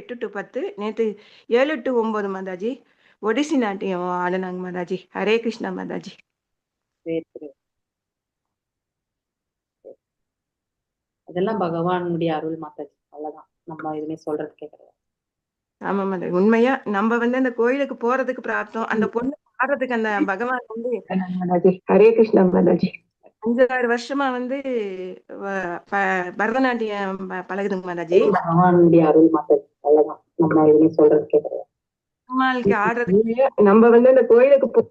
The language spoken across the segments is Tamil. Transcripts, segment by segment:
8 to 10. நேற்று 7 to 9 மாதாஜி ஒடிசி நாட்டியம் ஆடினாங்க மாதாஜி. ஹரே கிருஷ்ணா மாதாஜி. சரி சரி. அதெல்லாம் பகவானுடைய அருள் மாதாஜி, அவ்வளவுதான். நம்ம எதுவுமே சொல்றதுக்கே கிடையாது. ஆமா மாதாஜி, உண்மையா நம்ம வந்து அந்த கோயிலுக்கு போறதுக்கு பிரார்த்தம், அந்த பொண்ணு ஆடுறதுக்கு அந்த பகவான் வந்து மாதாஜி. ஹரே கிருஷ்ணா மாதாஜி. 5-6 வருஷமா வந்து பரதநாட்டியம் பழகுதுங்க மாதாஜி. பகவானுடைய அருள் மாதாஜி, அவ்வளவுதான். நம்ம எதுவுமே சொல்றதுக்கே கிடையாது. அம்மாளுக்கு ஆடுறதுக்கு நம்ம வந்து அந்த கோயிலுக்கு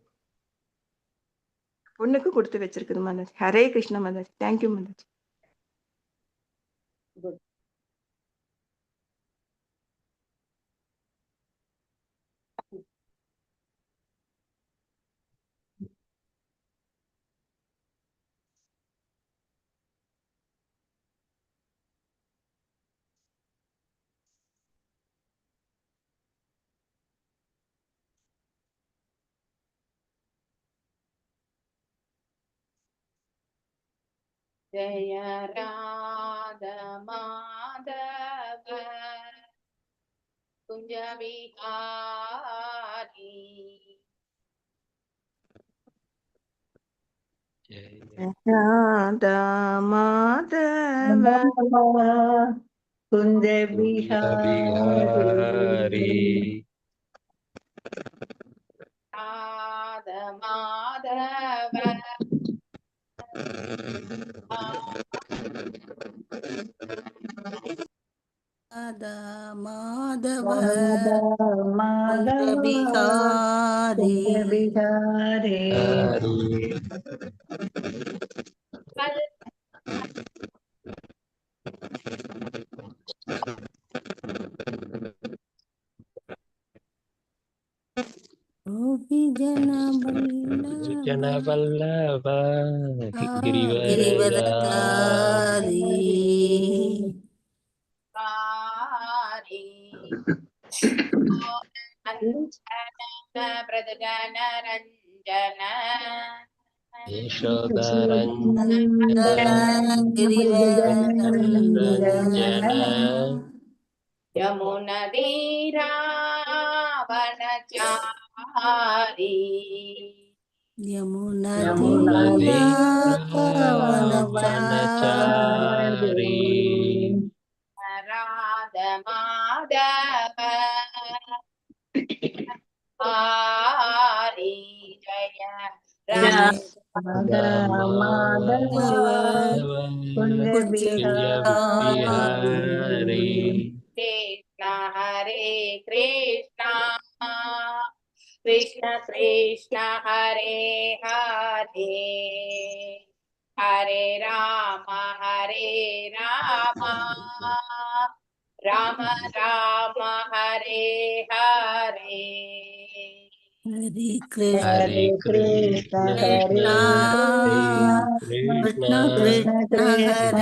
பொண்ணுக்கு கொடுத்து வச்சிருக்குது மாதாஜி. ஹரே கிருஷ்ணா மாதாஜி. தேங்க்யூ மாதாஜி. ஜய ராத மாதவ குஞ்ச விஹாரி ராதா மாதவ குஞ்ச விஹாரி ராத மாதவ மாதவ விஹாரி விஹாரி ஜன வல்லப கிரிவரதாரி பிரதன ரஞ்சன யசோதரஞ்சன யமுனதீராவணச்சாரி யமுனதீராவனச்சாரி ராத மாதவ ஹரி ஜய மாதவ குஞ்ச விஹாரி கிருஷ்ண ஹரே கிருஷ்ண கிருஷ்ண கிருஷ்ண ஹரே ஹரே ஹரே ராம ராம ராம ஹரே ஹரே ஹரி ஹரே கிருஷ்ண கிருஷ்ண கிருஷ்ண கிருஷ்ண கிருஷ்ண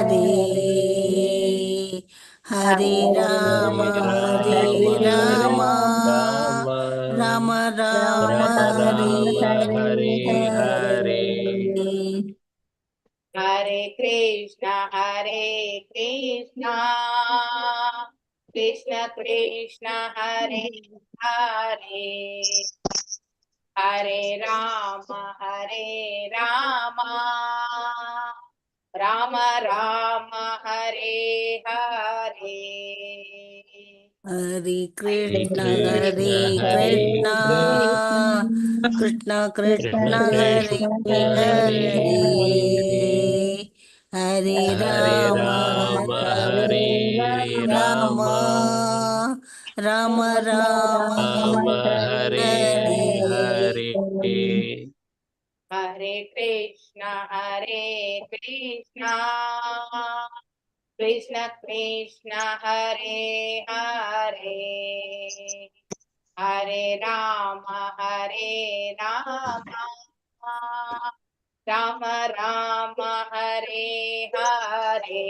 ஹரி ஹரி ஹரி ராம ராம ராம ராம ஹரி ஹரே ஹரே ஹரே கிருஷ்ண கிருஷ்ண கிருஷ்ண ஹரே ஹரே ஹரே ராம ராம ராம ஹரே ஹரே ஹரி கிருஷ்ண கிருஷ்ண கிருஷ்ண ஹரி ஹரி ஹரி ராம ஹரே ராம ராம ராம ஹரே ஹரே ஹரே கிருஷ்ண கிருஷ்ண கிருஷ்ண ஹரே ஹரே ஹரே ராம ராம ராம ஹரே ஹரே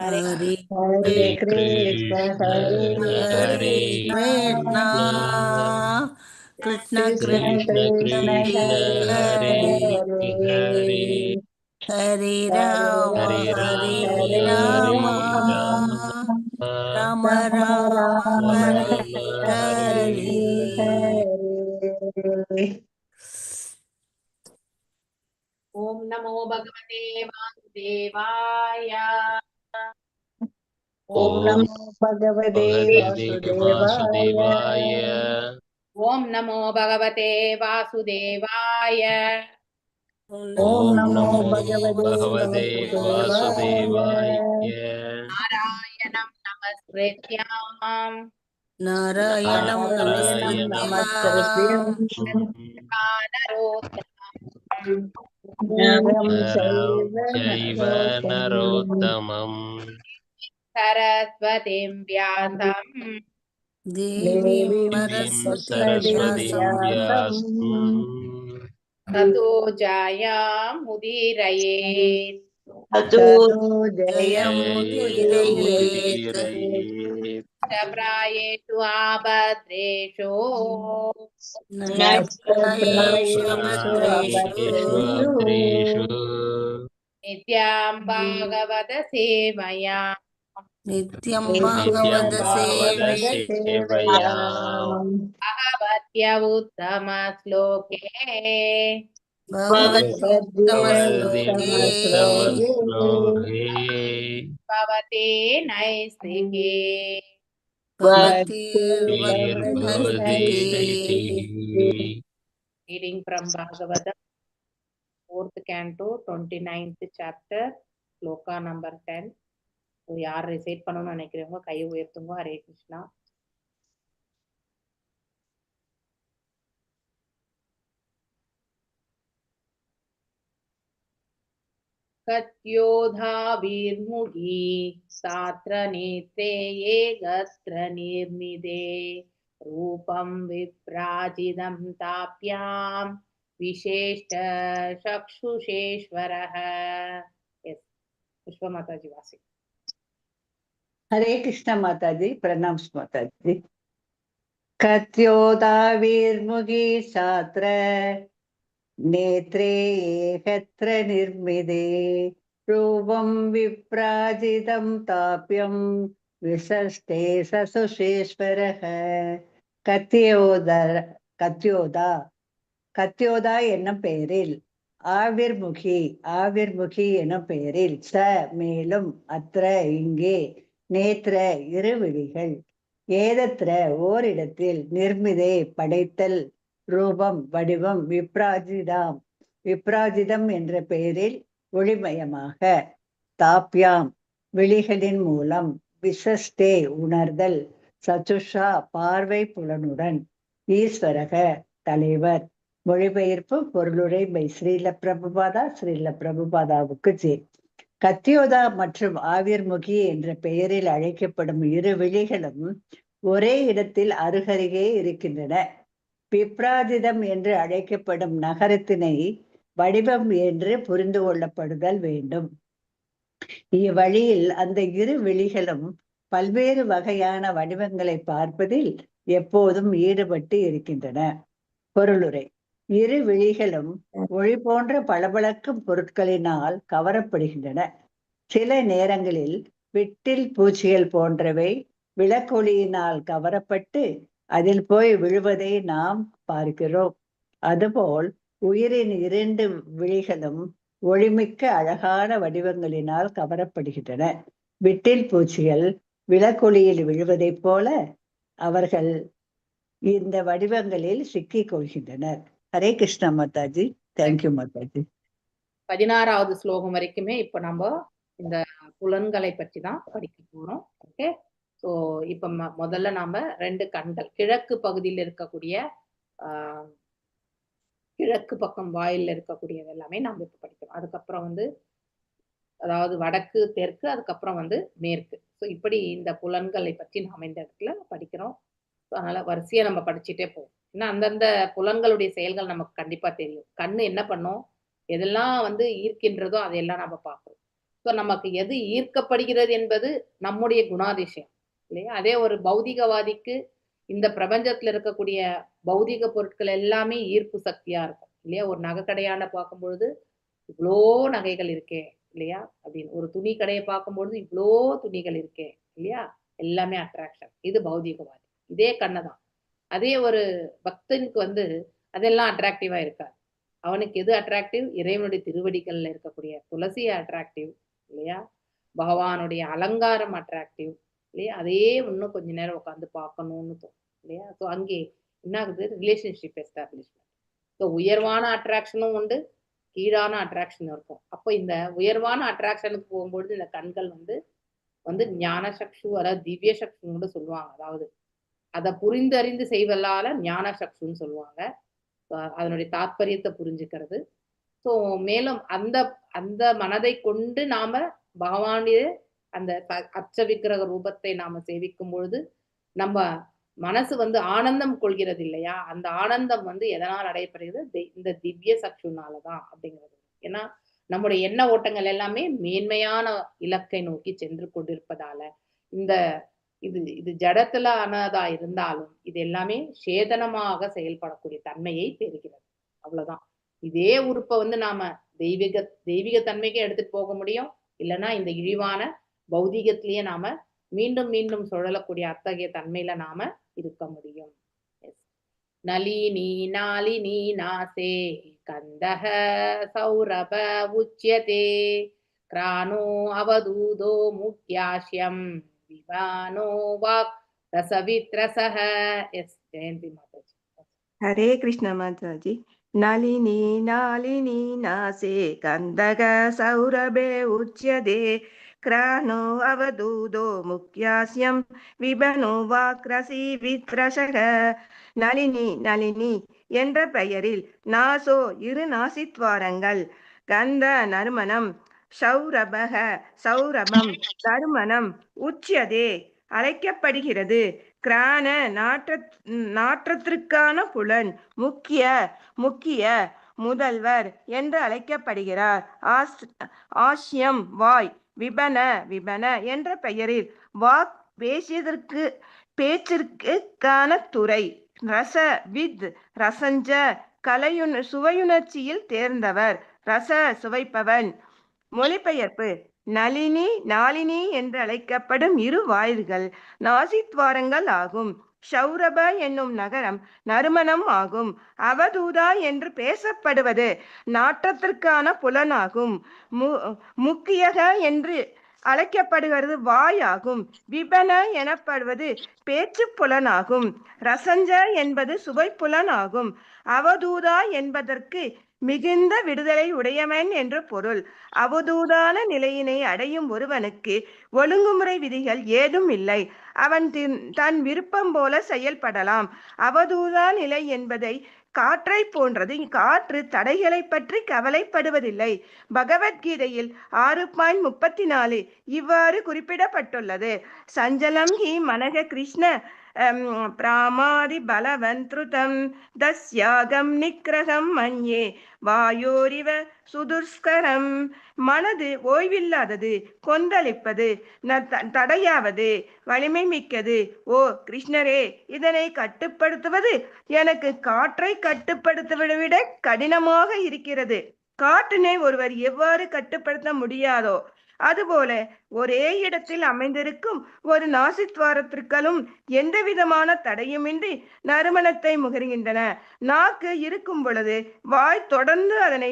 ஹரி ஹரே கிருஷ்ண ஹரே கிருஷ்ண கிருஷ்ண ஹரி கிருஷ்ண ஹரே ஹரே ஹரி ராம ஹரே ஹரி ராம ராம ராம ராம ராம ஹரே ஹரே. ஓம் நமோ பகவதே வாசுதேவாய. ஓம் நமோ பகவதே வாசுதேவாய. ஓம் நமோ பகவதே வாசுதேவாய. ஓம் நமோ பகவதே வாசுதேவாய. நாராயணம் நமஸ்கிருத்யாம் நாராயணம் நமஸ்கிருத்யம் நரம் சைவ நரோத்தமம் சரஸ்வதிம் வியாசம் தேவீம் சரஸ்வதீம் வியாசம் ததோ ஜாயாம் முதீரயேத். ஜெயமுதீரயேத். பிராயேஷு ஆபத்ரேஷு நஷ்டப்ராயேஷு நித்யாம் பாகவத சேவயா நித்யம் பாகவத சேவையா பகவத்ய உத்தம ஸ்லோகே ஸ்லோகே பவதே நைஸ்திகே. Reading from Bhagavatam, 4th canto, 29th chapter, sloka number 10. So, யார் recite பண்ணணும்னு நினைக்கிறவங்க கையை உயர்த்துங்க. ஹரே கிருஷ்ணா. கத்யோதா வீர்முகி சாத்ர நேத்ரே ஏகத்ர நிர்மிதே ரூபம் விப்ராஜிதம் தாப்யாம் விசேஷ்ட சக்ஷுஷேஸ்வரः. எஸ், புஷ்ப மாதாஜி வாசி. हरे कृष्ण माताजी, प्रणाम माताजी। कत्योदाविर्मुखी सात्र नेत्रे एकत्र निर्मिदे रूपं विप्राजितं ताप्यं विसस्ते ससुषेश्वरः. கத்யோதா என்னும் பெயரில், ஆவிர்முகி என்னும் பெயரில், மேலும், அத்திர இங்கே, நேத்திர இருவிழிகள், ஏதத்திர ஓரிடத்தில், நிர்மிதே படைத்தல், ரூபம் வடிவம், விப்ராஜிதம் என்ற பெயரில் ஒளிமயமாக, தாப்யாம் விழிகளின் மூலம், விசஸ்தே உணர்தல், சச்சுஷா பார்வை புலனுடன், ஈஸ்வரக தலைவர். மொழிபெயர்ப்பு பொருளுரை பை ஸ்ரீல பிரபுபாதாவுக்கு ஜே. கத்யோதா மற்றும் ஆவிர்முகி என்ற பெயரில் அழைக்கப்படும் இரு விழிகளும் ஒரே இடத்தில் அருகருகே இருக்கின்றன. விப்ராஜிதம் என்று அழைக்கப்படும் நகரத்தினை வடிவம் என்று புரிந்து கொள்ளப்படுதல் வேண்டும். இவ்வழியில் அந்த இரு விழிகளும் பல்வேறு வகையான வடிவங்களை பார்ப்பதில் எப்போதும் ஈடுபட்டு இருக்கின்றன. பொருளுரை: இரு விழிகளும் ஒளி போன்ற பளபளக்கும் பொருட்களினால் கவரப்படுகின்றன. சில நேரங்களில் விட்டில் பூச்சிகள் போன்றவை விளக்கொளியினால் கவரப்பட்டு அதில் போய் விழுவதை நாம் பார்க்கிறோம். அதுபோல் உயிரின் இரண்டு விழிகளும் ஒளிமிக்க அழகான வடிவங்களினால் கவரப்படுகின்றன. விட்டில் பூச்சிகள் விளக்கொளியில் விழுவதைப் போல அவர்கள் இந்த வடிவங்களில் சிக்கிக் கொள்கின்றனர். ஹரே கிருஷ்ணா மாதாஜி. தேங்க்யூ மாதாஜி. 16வது ஸ்லோகம் வரைக்குமே இப்ப நம்ம இந்த புலன்களை பற்றி தான் படிக்க போறோம். ஓகே, ஸோ இப்ப முதல்ல நாம 2 கண்கள், கிழக்கு பகுதியில் இருக்கக்கூடிய கிழக்கு பக்கம் வாயில இருக்கக்கூடியது எல்லாமே நம்ம இப்ப படிக்கிறோம். அதுக்கப்புறம் அதாவது வடக்கு, தெற்கு, அதுக்கப்புறம் மேற்கு. ஸோ இப்படி இந்த புலன்களை பற்றி நாம இந்த இடத்துல படிக்கிறோம். அதனால வரிசையா நம்ம படிச்சுட்டே போவோம். ஏன்னா அந்தந்த புலன்களுடைய செயல்கள் நமக்கு கண்டிப்பா தெரியும். கண்ணு என்ன பண்ணும், எதெல்லாம் ஈர்க்கின்றதோ அதையெல்லாம் நம்ம பார்க்கிறோம். ஸோ நமக்கு எது ஈர்க்கப்படுகிறது என்பது நம்முடைய குணாதிசயம் இல்லையா? அதே ஒரு பௌதிகவாதிக்கு இந்த பிரபஞ்சத்துல இருக்கக்கூடிய பௌதிக பொருட்கள் எல்லாமே ஈர்ப்பு சக்தியா இருக்கும் இல்லையா? ஒரு நகை கடையான பார்க்கும் பொழுது இவ்வளோ நகைகள் இருக்கே இல்லையா அப்படின்னு, ஒரு துணி கடையை பார்க்கும்பொழுது இவ்வளோ துணிகள் இருக்கே இல்லையா, எல்லாமே அட்ராக்ஷன். இது பௌதிகவாதி. இதே கண்ணு தான். அதே ஒரு பக்தனுக்கு வந்து அதெல்லாம் அட்ராக்டிவா இருக்காது. அவனுக்கு எது அட்ராக்டிவ்? இறைவனுடைய திருவடிகள்ல இருக்கக்கூடிய துளசி அட்ராக்டிவ் இல்லையா? பகவானுடைய அலங்காரம் அட்ராக்டிவ் இல்லையா? அதையே இன்னும் கொஞ்ச நேரம் உட்காந்து பார்க்கணும்னு தோணும் இல்லையா? ஸோ அங்கே என்ன ஆகுது? Relationship establishment. ஸோ உயர்வான அட்ராக்ஷனும் உண்டு, கீழான அட்ராக்ஷன் இருக்கும். அப்போ இந்த உயர்வான அட்ராக்ஷனுக்கு போகும்பொழுது இந்த கண்கள் வந்து ஞான சக்ஷு, அதாவது திவ்ய சக்ஷுன்னு கூட சொல்லுவாங்க. அதாவது அதை புரிந்தறிந்து செய்வதால ஞான சக்ஷுன்னு சொல்லுவாங்க. அதனுடைய தாத்பரியத்தை புரிஞ்சுக்கிறது. ஸோ மேலும் அந்த அந்த மனதை கொண்டு நாம பகவானுடைய அந்த அச்ச விக்கிரக ரூபத்தை நாம சேவிக்கும் பொழுது நம்ம மனசு வந்து ஆனந்தம் கொள்கிறது இல்லையா? அந்த ஆனந்தம் வந்து எதனால் அடையப்படுகிறது? இந்த திவ்ய சக்ஷுனாலதான் அப்படிங்கிறது. ஏன்னா நம்முடைய எண்ண ஓட்டங்கள் எல்லாமே மேன்மையான இலக்கை நோக்கி சென்று கொண்டிருப்பதால இந்த இது ஜடத்துல ஆனதா இருந்தாலும் இது எல்லாமே சேதனமாக செயல்படக்கூடிய தன்மையை பெறுகிறது. அவ்வளவுதான். இதே உறுப்பை வந்து நாம தெய்வீக தன்மைக்கு எடுத்துட்டு போக முடியும். இல்லைன்னா இந்த இழிவான பௌதிகத்திலேயே நாம மீண்டும் மீண்டும் சுழலக்கூடிய அத்தகைய தன்மையில நாம இருக்க முடியும். நளினி நாளினி நாசே கந்தஹ சௌரப உச்யதே கிரானோ அவதூதோ முக்யாஷ்யம் விவானோ வாக் ரசவித்ரசஹ. எஸ் ஜெயந்தி மாதாஜி. ஹரே கிருஷ்ண மாதாஜி. நளினி நாளினி நாசே கந்தக சௌரபே உச்யதே கிரானோ அவதூதோ முக்யாஸ்யம் விபனோ வாக்ரசி வித்ரசக. நளினி நளினி என்ற பெயரில் நாசோ இரு நாசித்வாரங்கள், கந்த நறுமணம், சௌரபக சௌரபம் தருமணம், உச்சியதே அழைக்கப்படுகிறது. கிரான நாற்றத்திற்கான புலன், முக்கிய முதல்வர் என்று அழைக்கப்படுகிறார். ஆஷ்யம் வாய், விபன என்ற பெயரில் வாக் பேச்சிற்கான துறை, ரச வித் ரசஞ்ச சுவையுணர்ச்சியில் தேர்ந்தவர், ரச சுவைப்பவன். மொழிபெயர்ப்பு: நளினி நாளினி என்று அழைக்கப்படும் இரு வாயில்கள் நாசித்வாரங்கள் ஆகும். சௌரப என்னும் நகரம் நறுமணம் ஆகும். அவதூதா என்று பேசப்படுவது நாற்றத்திற்கான புலனாகும். முக்கியக என்று அழைக்கப்படுகிறது வாயாகும். விபன எனப்படுவது பேச்சு புலனாகும். ரசஞ்ச என்பது சுவை புலனாகும். அவதூதா என்பதற்கு மிகுந்த விடுதலை உடையவன் என்று பொருள். அவதூதான நிலையினை அடையும் ஒருவனுக்கு ஒழுங்குமுறை விதிகள் ஏதும் இல்லை. அவன் தன் விருப்பம் போல செயல்படலாம். அவதூதா நிலை என்பதை காற்றை போன்றது. காற்று தடைகளை பற்றி கவலைப்படுவதில்லை. பகவத்கீதையில் 6.34 இவ்வாறு குறிப்பிடப்பட்டுள்ளது. சஞ்சலம் ஹி மனக கிருஷ்ண பிராமாதி பலவந்த்ருதம் தஸ்யாகம் நிக்ரகம் மன்யே வாயோரிவ சுதுஷ்கரம். மனது ஓய்வில்லாதது, கொந்தளிப்பது, தடையாவது, வலிமை மிக்கது. ஓ கிருஷ்ணரே, இதனை கட்டுப்படுத்துவது எனக்கு காற்றை கட்டுப்படுத்துவதை விட கடினமாக இருக்கிறது. காற்றினை ஒருவர் எவ்வாறு கட்டுப்படுத்த முடியாதோ அதுபோல ஒரே இடத்தில் அமைந்திருக்கும் ஒரு நாசித்வாரத்திற்கும் எந்த விதமான தடையுமின்றி நறுமணத்தை முகர்கின்றன. நாக்கு இருக்கும் பொழுது வாய் தொடர்ந்து அதனை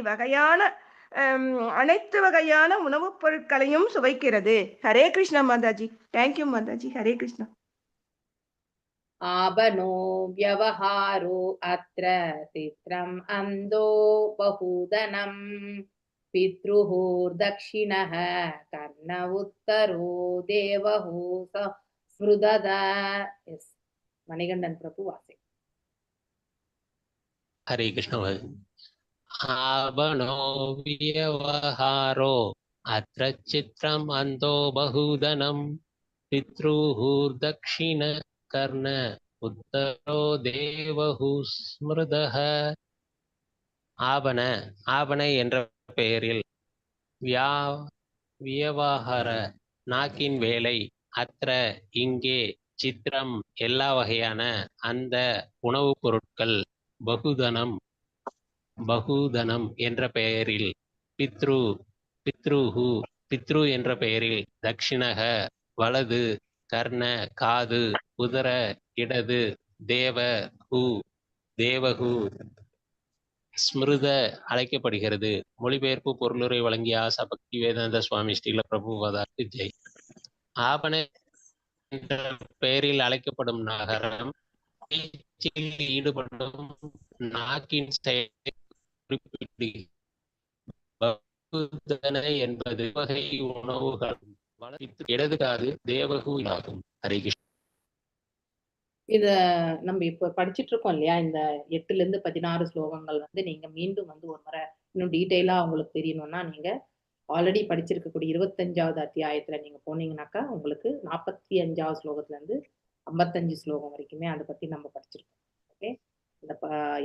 அனைத்து வகையான உணவுப் பொருட்களையும் சுவைக்கிறது. ஹரே கிருஷ்ணா மாதாஜி. தேங்க்யூ மாதாஜி. ஹரே கிருஷ்ணா. ஆபனோ வியவஹாரோ அத்ர சித்ரம் அந்தோ பஹூதனம் பித்ருஹூர்தக்ஷிணஹ கர்ண உத்தரோ தேவஹூ ஸ்மிருதத. எஸ் மணிகண்டன் பிரபு வாசி. ஹரே கிருஷ்ண. ஆபனோ வியவஹாரோ அத்ர சித்ரம் அந்தோ பஹூதனம் பித்ருஹூர்தக்ஷிண கர்ண உத்தரோ தேவஹூ ஸ்மிருதஹ. ஆபன என்ற பெயரில் வியவஹார நாக்கின் வேலை, அத்ர இங்கே, சித்திரம் எல்லா வகையான, அந்த உணவுப் பொருட்கள், பகுதனம் என்ற பெயரில், பித்ரு என்ற பெயரில், தக்ஷிணக வலது, கர்ண காது, உதர இடது, தேவ ஹூ தேவஹூ ஸ்மிருத அழைக்கப்படுகிறது. மொழிபெயர்ப்பு பொருளுரை வழங்கிய ஆசா பக்தி வேதாந்த சுவாமி ஸ்ரீல பிரபுபாதாக்கு ஜெய். ஆபன என்ற பெயரில் அழைக்கப்படும் நகரம் பேச்சில் ஈடுபடும் நாக்கின் செயலை குறிப்பிடுகிறது. பகுதன என்பது வகை உணவுகள் இடது காது தேவகு ஆகும். ஹரே கிருஷ்ணா. இத நம்ம இப்ப படிச்சுட்டு இருக்கோம் இல்லையா, இந்த 8ல இருந்து 16 ஸ்லோகங்கள் வந்து நீங்க மீண்டும் வந்து ஒரு முறை இன்னும் டீட்டெயிலா உங்களுக்கு தெரியணும்னா நீங்க ஆல்ரெடி படிச்சிருக்கக்கூடிய 25வது அத்தியாயத்துல நீங்க போனீங்கன்னாக்கா உங்களுக்கு 45வது ஸ்லோகத்துல இருந்து 55 ஸ்லோகம் வரைக்குமே அதை பத்தி நம்ம படிச்சிருக்கோம். ஓகே, இந்த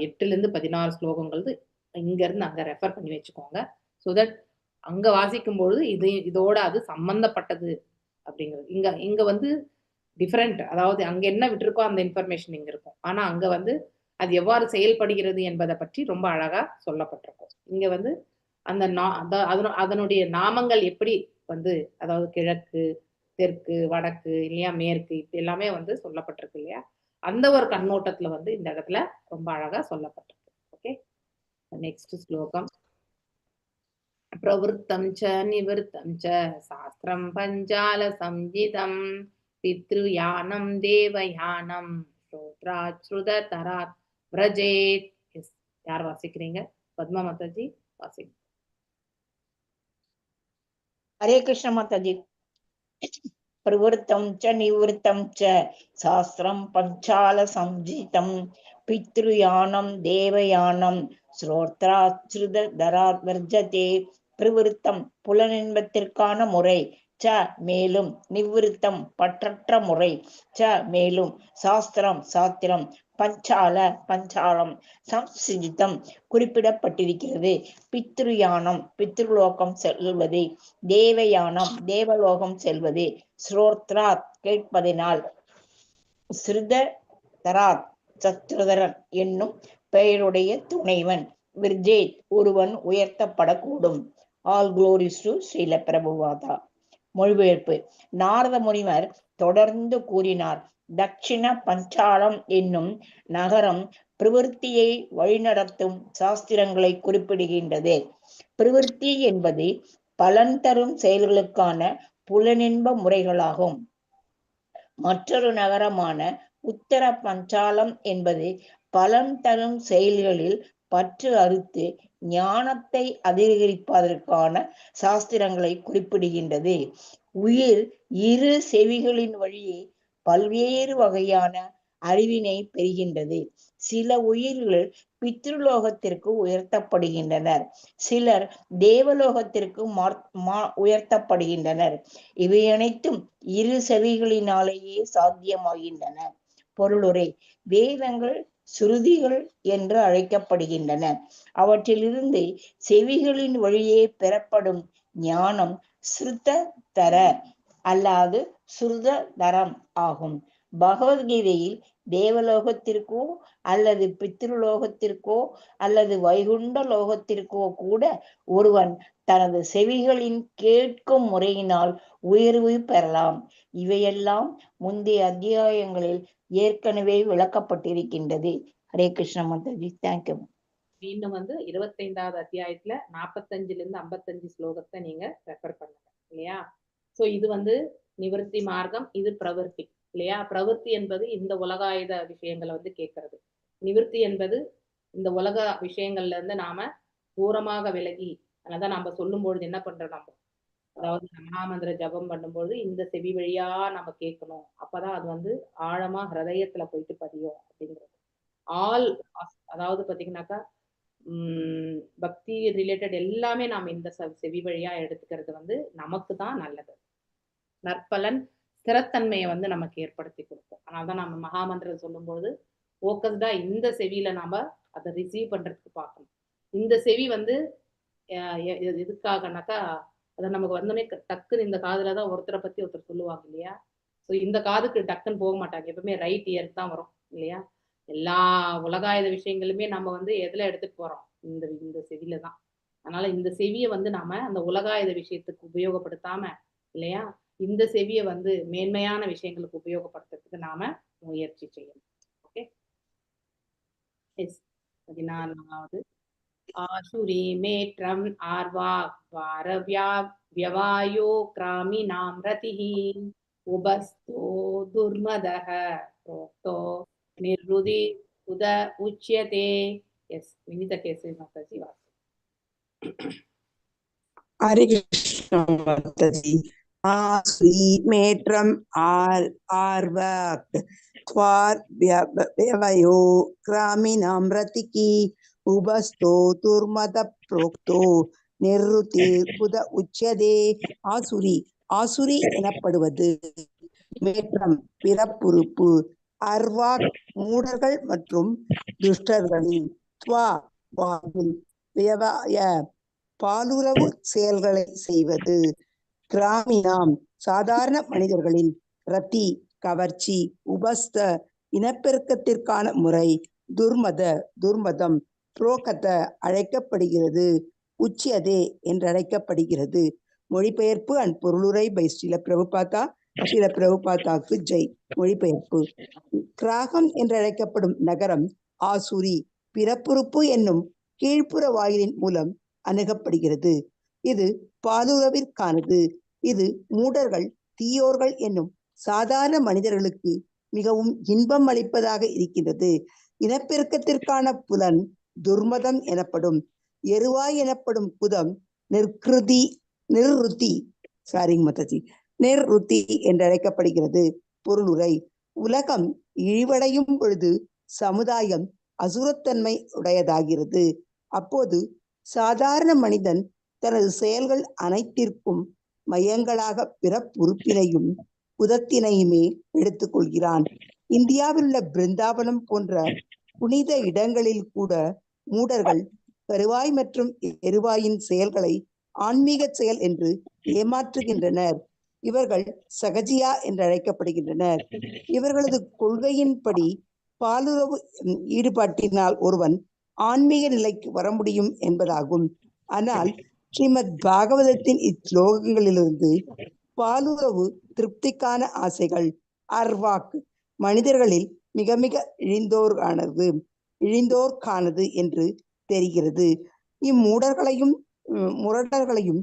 8ல இருந்து 16 ஸ்லோகங்கள் இங்க இருந்து அங்க ரெஃபர் பண்ணி வச்சுக்கோங்க. ஸோ தட் அங்க வாசிக்கும் பொழுது இதோட அது சம்பந்தப்பட்டது அப்படிங்கிறது. இங்க வந்து டிஃபரெண்ட், அதாவது அங்க என்ன விட்டுருக்கோ அந்த இன்ஃபர்மேஷன் இங்க இருக்கும். ஆனா அங்க வந்து அது எவ்வாறு செயல்படுகிறது என்பதை பற்றி ரொம்ப அழகா சொல்லப்பட்டிருக்கும். இங்க வந்து அந்த அதனுடைய நாமங்கள் எப்படி வந்து, அதாவது கிழக்கு, தெற்கு, வடக்கு இல்லையா, மேற்கு, இப்படி எல்லாமே வந்து சொல்லப்பட்டிருக்கு இல்லையா. அந்த ஒரு கண்ணோட்டத்துல வந்து இந்த இடத்துல ரொம்ப அழகா சொல்லப்பட்டிருக்கு. ஓகே, நெக்ஸ்ட் ஸ்லோகம். பிரவருத்தம் ச நிவருத்தம் ச சாஸ்திரம் பஞ்சால சம்ஹிதம் பித்ருயானம் தேவயானம் ஸ்ரோத்ராச்ருதராத் விரஜேத். யார் வாசிக்கிறீங்க? பத்மா மாதாஜி வாசிங்க. हरे कृष्ण माता जी। प्रवृत्तं च निवृत्तं च शास्त्रं पंचाल संहितं पितृयानं देवयानं ஸ்ரோத்ராச்ருதராத் வர்ஜதே. பிரவருத்தம் புலனின்பத்திற்கான முறை, ச மேலும், நிவிருத்தம் பற்றற்ற முறை, ச மேலும், சாஸ்திரம் சாத்திரம், பஞ்சால பஞ்சாலம், சம்சிதித்தம் குறிப்பிடப்பட்டிருக்கிறது. பித்ருயானம் பித்ருலோகம் செல்வது, தேவயானம் தேவலோகம் செல்வது, ஸ்ரோத்ராத் கேட்பதினால், ஸ்ருதராத் சத்ருதரன் என்னும் பெயருடைய துணைவன், விர்ஜேத் ஒருவன் உயர்த்தப்படக்கூடும். All glories to Srila Prabhupada. மொழிபெயர்ப்பு. நாரத முனிவர் தொடர்ந்து கூறினார், தட்சிண பஞ்சாலம் என்னும் நகரம் பிரவிற்த்தியை வழிநடத்தும் சாஸ்திரங்களை குறிப்பிடுகின்றது. பிரவிற்த்தி என்பது பலன் தரும் செயல்களுக்கான புலனின்ப முறைகளாகும். மற்றொரு நகரமான உத்தர பஞ்சாலம் என்பது பலன் தரும் செயல்களில் பற்று அறுத்து ஞானத்தை அதிகரிப்பதற்கான சாஸ்திரங்களை குறிப்பிடுகின்றது. உயிர் இரு செவிகளின் வழியே பல்வேறு வகையான அறிவினை பெறுகின்றது. சில உயிர்கள் பித்ருலோகத்திற்கு உயர்த்தப்படுகின்றனர், சிலர் தேவலோகத்திற்கு உயர்த்தப்படுகின்றனர். இவை அனைத்தும் இரு செவிகளினாலேயே சாத்தியமாகின்றன. பொருளுரை. வேதங்கள் சுருதிகள் என்று அழைக்கப்படுகின்றன. அவற்றிலிருந்து செவிகளின் வழியே பெறப்படும் ஞானம் ஸ்ருத தர அல்லாது சுருத தரம் ஆகும். பகவத்கீதையில் தேவலோகத்திற்கோ அல்லது பித்ருலோகத்திற்கோ அல்லது வைகுண்ட லோகத்திற்கோ கூட ஒருவன் தனது செவிகளின் கேட்கும் முறையினால் உயர்வு பெறலாம். இவையெல்லாம் முந்தைய அத்தியாயங்களில் ஏற்கனவே விளக்கப்பட்டிருக்கின்றது. ஹரே கிருஷ்ண மாதாஜி. தேங்க்யூ. மீண்டும் வந்து 25வது அத்தியாயத்துல 45ல இருந்து 55 ஸ்லோகத்தை நீங்க ரெஃபர் பண்ணுங்க இல்லையா. சோ இது வந்து நிவர்த்தி மார்க்கம், இது பிரவர்த்தி இல்லையா. பிரவர்த்தி என்பது இந்த உலகாயுத விஷயங்களை வந்து கேட்கறது. நிவர்த்தி என்பது இந்த உலக விஷயங்கள்ல இருந்து நாம தூரமாக விலகி, அதனாலதான் நம்ம சொல்லும் பொழுது என்ன பண்றோம், நம்ம அதாவது மகாமந்திர ஜபம் பண்ணும்போது இந்த செவி வழியா நம்ம கேட்கணும். அப்பதான் அது வந்து ஆழமா ஹிருதயத்துல போயிட்டு பதியும் அப்படிங்கிறது. அதாவது பாத்தீங்கன்னாக்கா பக்தி ரிலேட்டட் எல்லாமே நாம இந்த செவி வழியா எடுத்துக்கிறது வந்து நமக்கு தான் நல்லது. நற்பலன் ஸ்திரத்தன்மையை வந்து நமக்கு ஏற்படுத்தி கொடுக்கும். அதனால்தான் நம்ம மகாமந்திரம் சொல்லும்போது ஃபோக்கஸ்டா இந்த செவியில நாம அதை ரிசீவ் பண்றதுக்கு பார்க்கணும். இந்த செவி வந்து எதுக்காகனாக்கா அதை நமக்கு வந்தோடனே டக்குன்னு இந்த காதுல தான் ஒருத்தரை பத்தி ஒருத்தர் சொல்லுவாங்க இல்லையா. ஸோ இந்த காதுக்கு டக்குன்னு போக மாட்டாங்க, எப்பவுமே ரைட் இயருக்கு தான் வரும் இல்லையா. எல்லா உலகாயுத விஷயங்களுமே நம்ம வந்து எதுல எடுத்துட்டு போறோம், இந்த செவியில தான். அதனால இந்த செவியை வந்து நாம அந்த உலகாயுத விஷயத்துக்கு உபயோகப்படுத்தாம இல்லையா, இந்த செவியை வந்து மேன்மையான விஷயங்களுக்கு உபயோகப்படுத்துறதுக்கு நாம முயற்சி செய்யணும். ஓகே. 14வது ஆசுரி மேற்றம் ஆர்வாக் வாரவ்யவாயோ கிராமினாம் ரதிஹி உபஸ்தோ துர்மதஹ प्रोक्तो निर्रुदि उद उच्यते. यस विनीता केसरी माताजी वास. हरे कृष्ण माताजी. आसुरी मेत्रम आर्वाक त्वार व्यवयो ग्रामीणाम रतिकी उबस्तो दुर्मद प्रोक्तो நிருதி புத உச்சதே. ஆசுரி ஆசுரி எனப்படுவது மேற்றம் பிறப்புறுப்பு, அர்வாக் மூடர்கள் மற்றும் துஷ்டர்களின், துவா வியவாய பாலுறவு செயல்களை செய்வது, கிராமினாம் சாதாரண மனிதர்களின், ரத்தி கவர்ச்சி, உபஸ்த இனப்பெருக்கத்திற்கான முறை, துர்மதம் புரோகத அழைக்கப்படுகிறது, உச்சியதே என்றழைக்கப்படுகிறது. மொழிபெயர்ப்பு அண்ட் பொருளுரை பை ஸ்ரீல பிரபுபாதா. ஸ்ரீல பிரபுபாதாக்கு ஜெய். மொழிபெயர்ப்பு. கிராகம் என்றழைக்கப்படும் நகரம் ஆசுரி பிறப்புறுப்பு என்னும் கீழ்ப்புற வாயிலின் மூலம் அணுகப்படுகிறது. இது பாலுறவிற்கானது. இது மூடர்கள் தீயோர்கள் என்னும் சாதாரண மனிதர்களுக்கு மிகவும் இன்பம் அளிப்பதாக இருக்கின்றது. இனப்பெருக்கத்திற்கான புலன் துர்மதம் எனப்படும். எருவாய் எனப்படும் புதம் நிர்ருத்தி என்றழைக்கப்படுகிறது. பொருளுரை. உலகம் இழிவடையும் பொழுது சமுதாயம் அசுரத்தன்மை உடையதாகிறது. அப்போது சாதாரண மனிதன் தனது செயல்கள் அனைத்திற்கும் மையங்களாக பிறப்புறுப்பினையும் புதத்தினையுமே எடுத்துக்கொள்கிறான். இந்தியாவில் உள்ள பிருந்தாவனம் போன்ற புனித இடங்களில் கூட மூடர்கள் கருவாய் மற்றும் எருவாயின் செயல்களை ஆன்மீக செயல் என்று ஏமாற்றுகின்றனர். இவர்கள் சகஜியா என்று அழைக்கப்படுகின்றனர். இவர்களது கொள்கையின்படி பாலுறவு ஈடுபாட்டினால் ஒருவன் ஆன்மீக நிலைக்கு வர முடியும் என்பதாகும். ஆனால் ஸ்ரீமத் பாகவதத்தின் இஸ்லோகங்களிலிருந்து பாலுறவு திருப்திக்கான ஆசைகள் அர்வாக் மனிதர்களில் மிக மிக இழிந்தோர்கானது என்று தெரிகிறது. இம்மூடர்களையும் முரடர்களையும்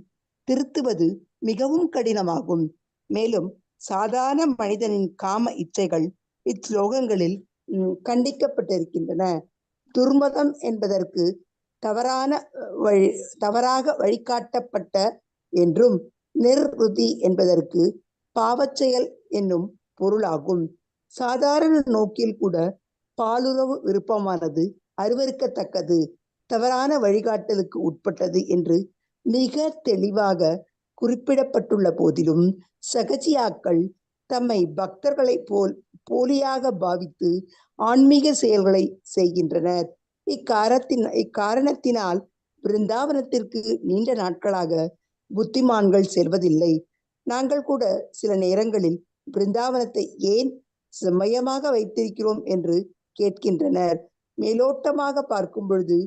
திருத்துவது மிகவும் கடினமாகும். மேலும் சாதாரண மனிதனின் காம இச்சைகள் இஸ்லோகங்களில் கண்டிக்கப்பட்டிருக்கின்றன. துர்மதம் என்பதற்கு தவறாக வழிகாட்டப்பட்ட என்றும், நிர்ருதி என்பதற்கு பாவச்செயல் என்னும் பொருளாகும். சாதாரண நோக்கில் கூட பாலுறவு விருப்பமானது அருவருக்கத்தக்கது, தவறான வழிகாட்டலுக்கு உட்பட்டது என்று மிக தெளிவாக குறிப்பிடப்பட்டுள்ள போதிலும் சகஜியாக்கள் தம்மை பக்தர்களை போலியாக பாவித்து ஆன்மீக செயல்களை செய்கின்றனர். இக்காரணத்தினால் பிருந்தாவனத்திற்கு நீண்ட நாட்களாக புத்திமான்கள் செல்வதில்லை. நாங்கள் கூட சில நேரங்களில் பிருந்தாவனத்தை ஏன் மையமாக வைத்திருக்கிறோம் என்று கேட்கின்றனர். மேலோட்டமாக பார்க்கும் பொழுது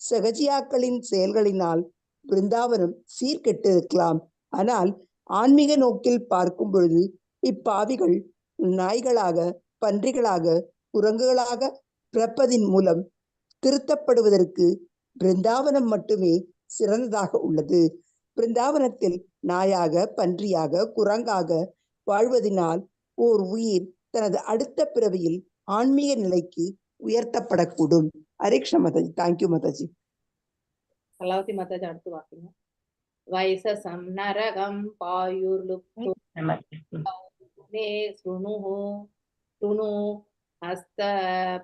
சகஜியாக்களின் செயல்களினால் பிருந்தாவனம் சீர்கெட்டிருக்கலாம். ஆனால் ஆன்மீக நோக்கில் பார்க்கும் பொழுது இப்பாவிகள் நாய்களாக, பன்றிகளாக, குரங்குகளாக பிறப்பதின் மூலம் திருத்தப்படுவதற்கு பிருந்தாவனம் மட்டுமே சிறந்ததாக உள்ளது. பிருந்தாவனத்தில் நாயாக, பன்றியாக, குரங்காக வாழ்வதனால் ஓர் உயிர் தனது அடுத்த பிறவியில் ஆன்மீக நிலைக்கு உயர்த்தப்படக்கூடும். ஹரே கிருஷ்ண மாதாஜி. தேங்க்யூ மாதாஜி. கலாவதி மாதாஜி அடுத்து வாசிங்க. வைசசம் நரகம் பாயுர்லுப்தோ மே ஸ்ருணு ஹஸ்த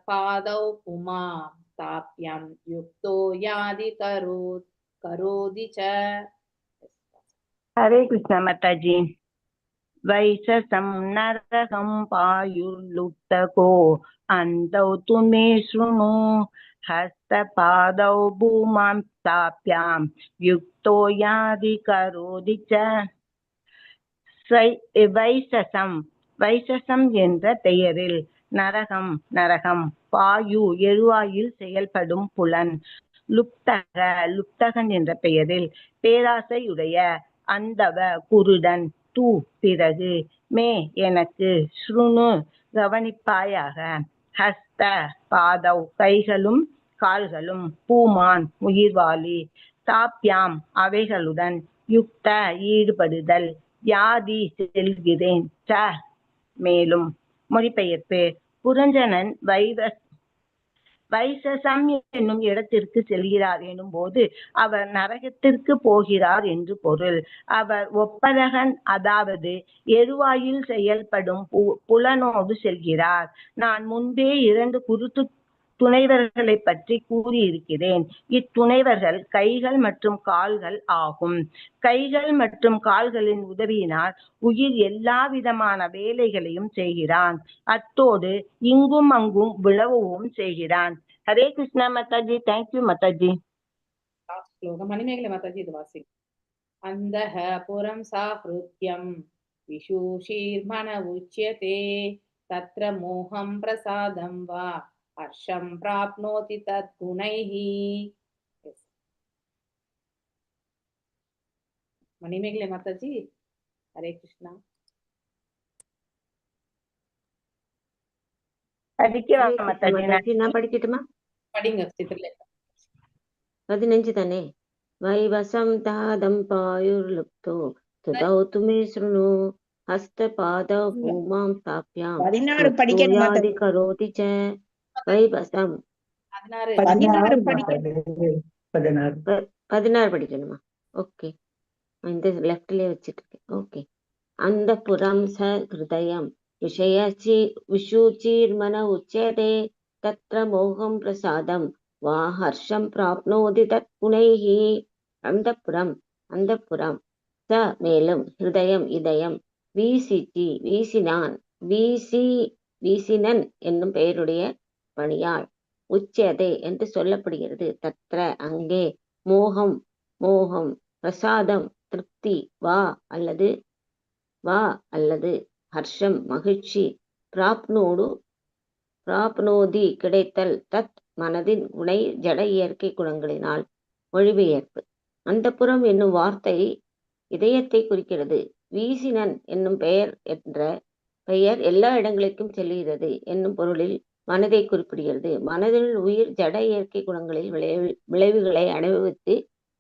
பாதௌ புமா தாப்யம் யுக்தோ யாதி கரோதி ச. ஹரே கிருஷ்ண மாதாஜி. வைசசம் நரகம் பாயுர்லுப்தகோ அந்தௌ துமே ஸ்ருணு ஹஸ்த பாதௌ பூமாம் தாப்யாம் யுக்தோ யாதி கரோதி ச. வைசசம் என்ற பெயரில் நரகம் பாயு எழுவாயில் செயல்படும் புலன், லுப்தகன் என்ற பெயரில் பேராசையுடைய, அந்தவ குருடன், தூ பிறகு, மே எனக்கு, ஸ்ருணு கவனிப்பாயாக, ஹஸ்த பாதவ் கைகளும் கால்களும், பூமான் உயிர்வாளி, தாப்யாம் அவைகளுடன், யுக்த ஈடுபடுதல், வியாதி செல்கிறேன், ச மேலும். மொழிபெயர்ப்பு. புரஞ்சனன் வைசசம் என்னும் இடத்திற்கு செல்கிறார் எனும் போது அவர் நரகத்திற்கு போகிறார் என்று பொருள். அவர் ஒப்பரகன், அதாவது எருவாயில் செயல்படும் புலனோடு செல்கிறார். நான் முன்பே 2 குருட்டு துணைவர்களை பற்றி கூறியிருக்கிறேன். இத்துணைவர்கள் கைகள் மற்றும் கால்கள் ஆகும். கைகள் மற்றும் கால்களின் உதவியினால் உயிர் எல்லா விதமான வேலைகளையும் செய்கிறான். அத்தோடு இங்கும் அங்கும் விழவும் செய்கிறான். ஹரே கிருஷ்ணா மாதாஜி. தேங்க்யூ மாதாஜி. மணிமேகலை மாதாஜி இது வாசி. அந்தஹ புரம் சாஹ்ருத்யம் விஷூஷீர்மன உச்யதே தத்ர மோகம் பிரசாதம் வா ஹர்ஷம் பிராப்னோதி தத் குணைஹி. மணிமேகலை மாதாஜி. ஹரே கிருஷ்ணா. நான் படிக்கட்டுமா? படிங்க சித்திரலேகா. 15 தானே. வைவசம் தாதம் பாயுர்லுப்தோ துதௌ துமே ஸ்ருணு ஹஸ்த பாதௌ பூமாம் தாப்யாம் 16 படிக்கணும் யாதி கரோதி ச. வைவசம் 16 படிக்கணுமா? ஓகே, இந்த லெஃப்ட்லயே வச்சிட்டு இருக்கேன். ஓகே. அந்த புறம் ச ஹிருதயம் விஷூச்சீர்மன உச்யதே தத்ர மோகம் பிரசாதம் வா ஹர்ஷம் பிராப்னோதி தத் குணைஹி. அந்தப்புறம் ச மேலும், ஹிருதயம் இதயம், வீசினன் என்னும் பெயருடைய பணியால், உச்சதே என்று சொல்லப்படுகிறது. தத்ர அங்கே, மோகம் பிரசாதம் திருப்தி, வா அல்லது ஹர்ஷம் மகிழ்ச்சி, பிராப்னோதி கிடைத்தல், தத் மனதின் குணை ஜட இயற்கை குணங்களினால். மொழிபெயர்ப்பு. அந்தப்புறம் என்னும் வார்த்தை இதயத்தை குறிக்கிறது. வீசினன் என்னும் பெயர் எல்லா இடங்களுக்கும் செல்கிறது என்னும் பொருளில் மனதை குறிப்பிடுகிறது. மனதில் உயிர் ஜட இயற்கை குணங்களில் விளைவுகளை அனுபவித்து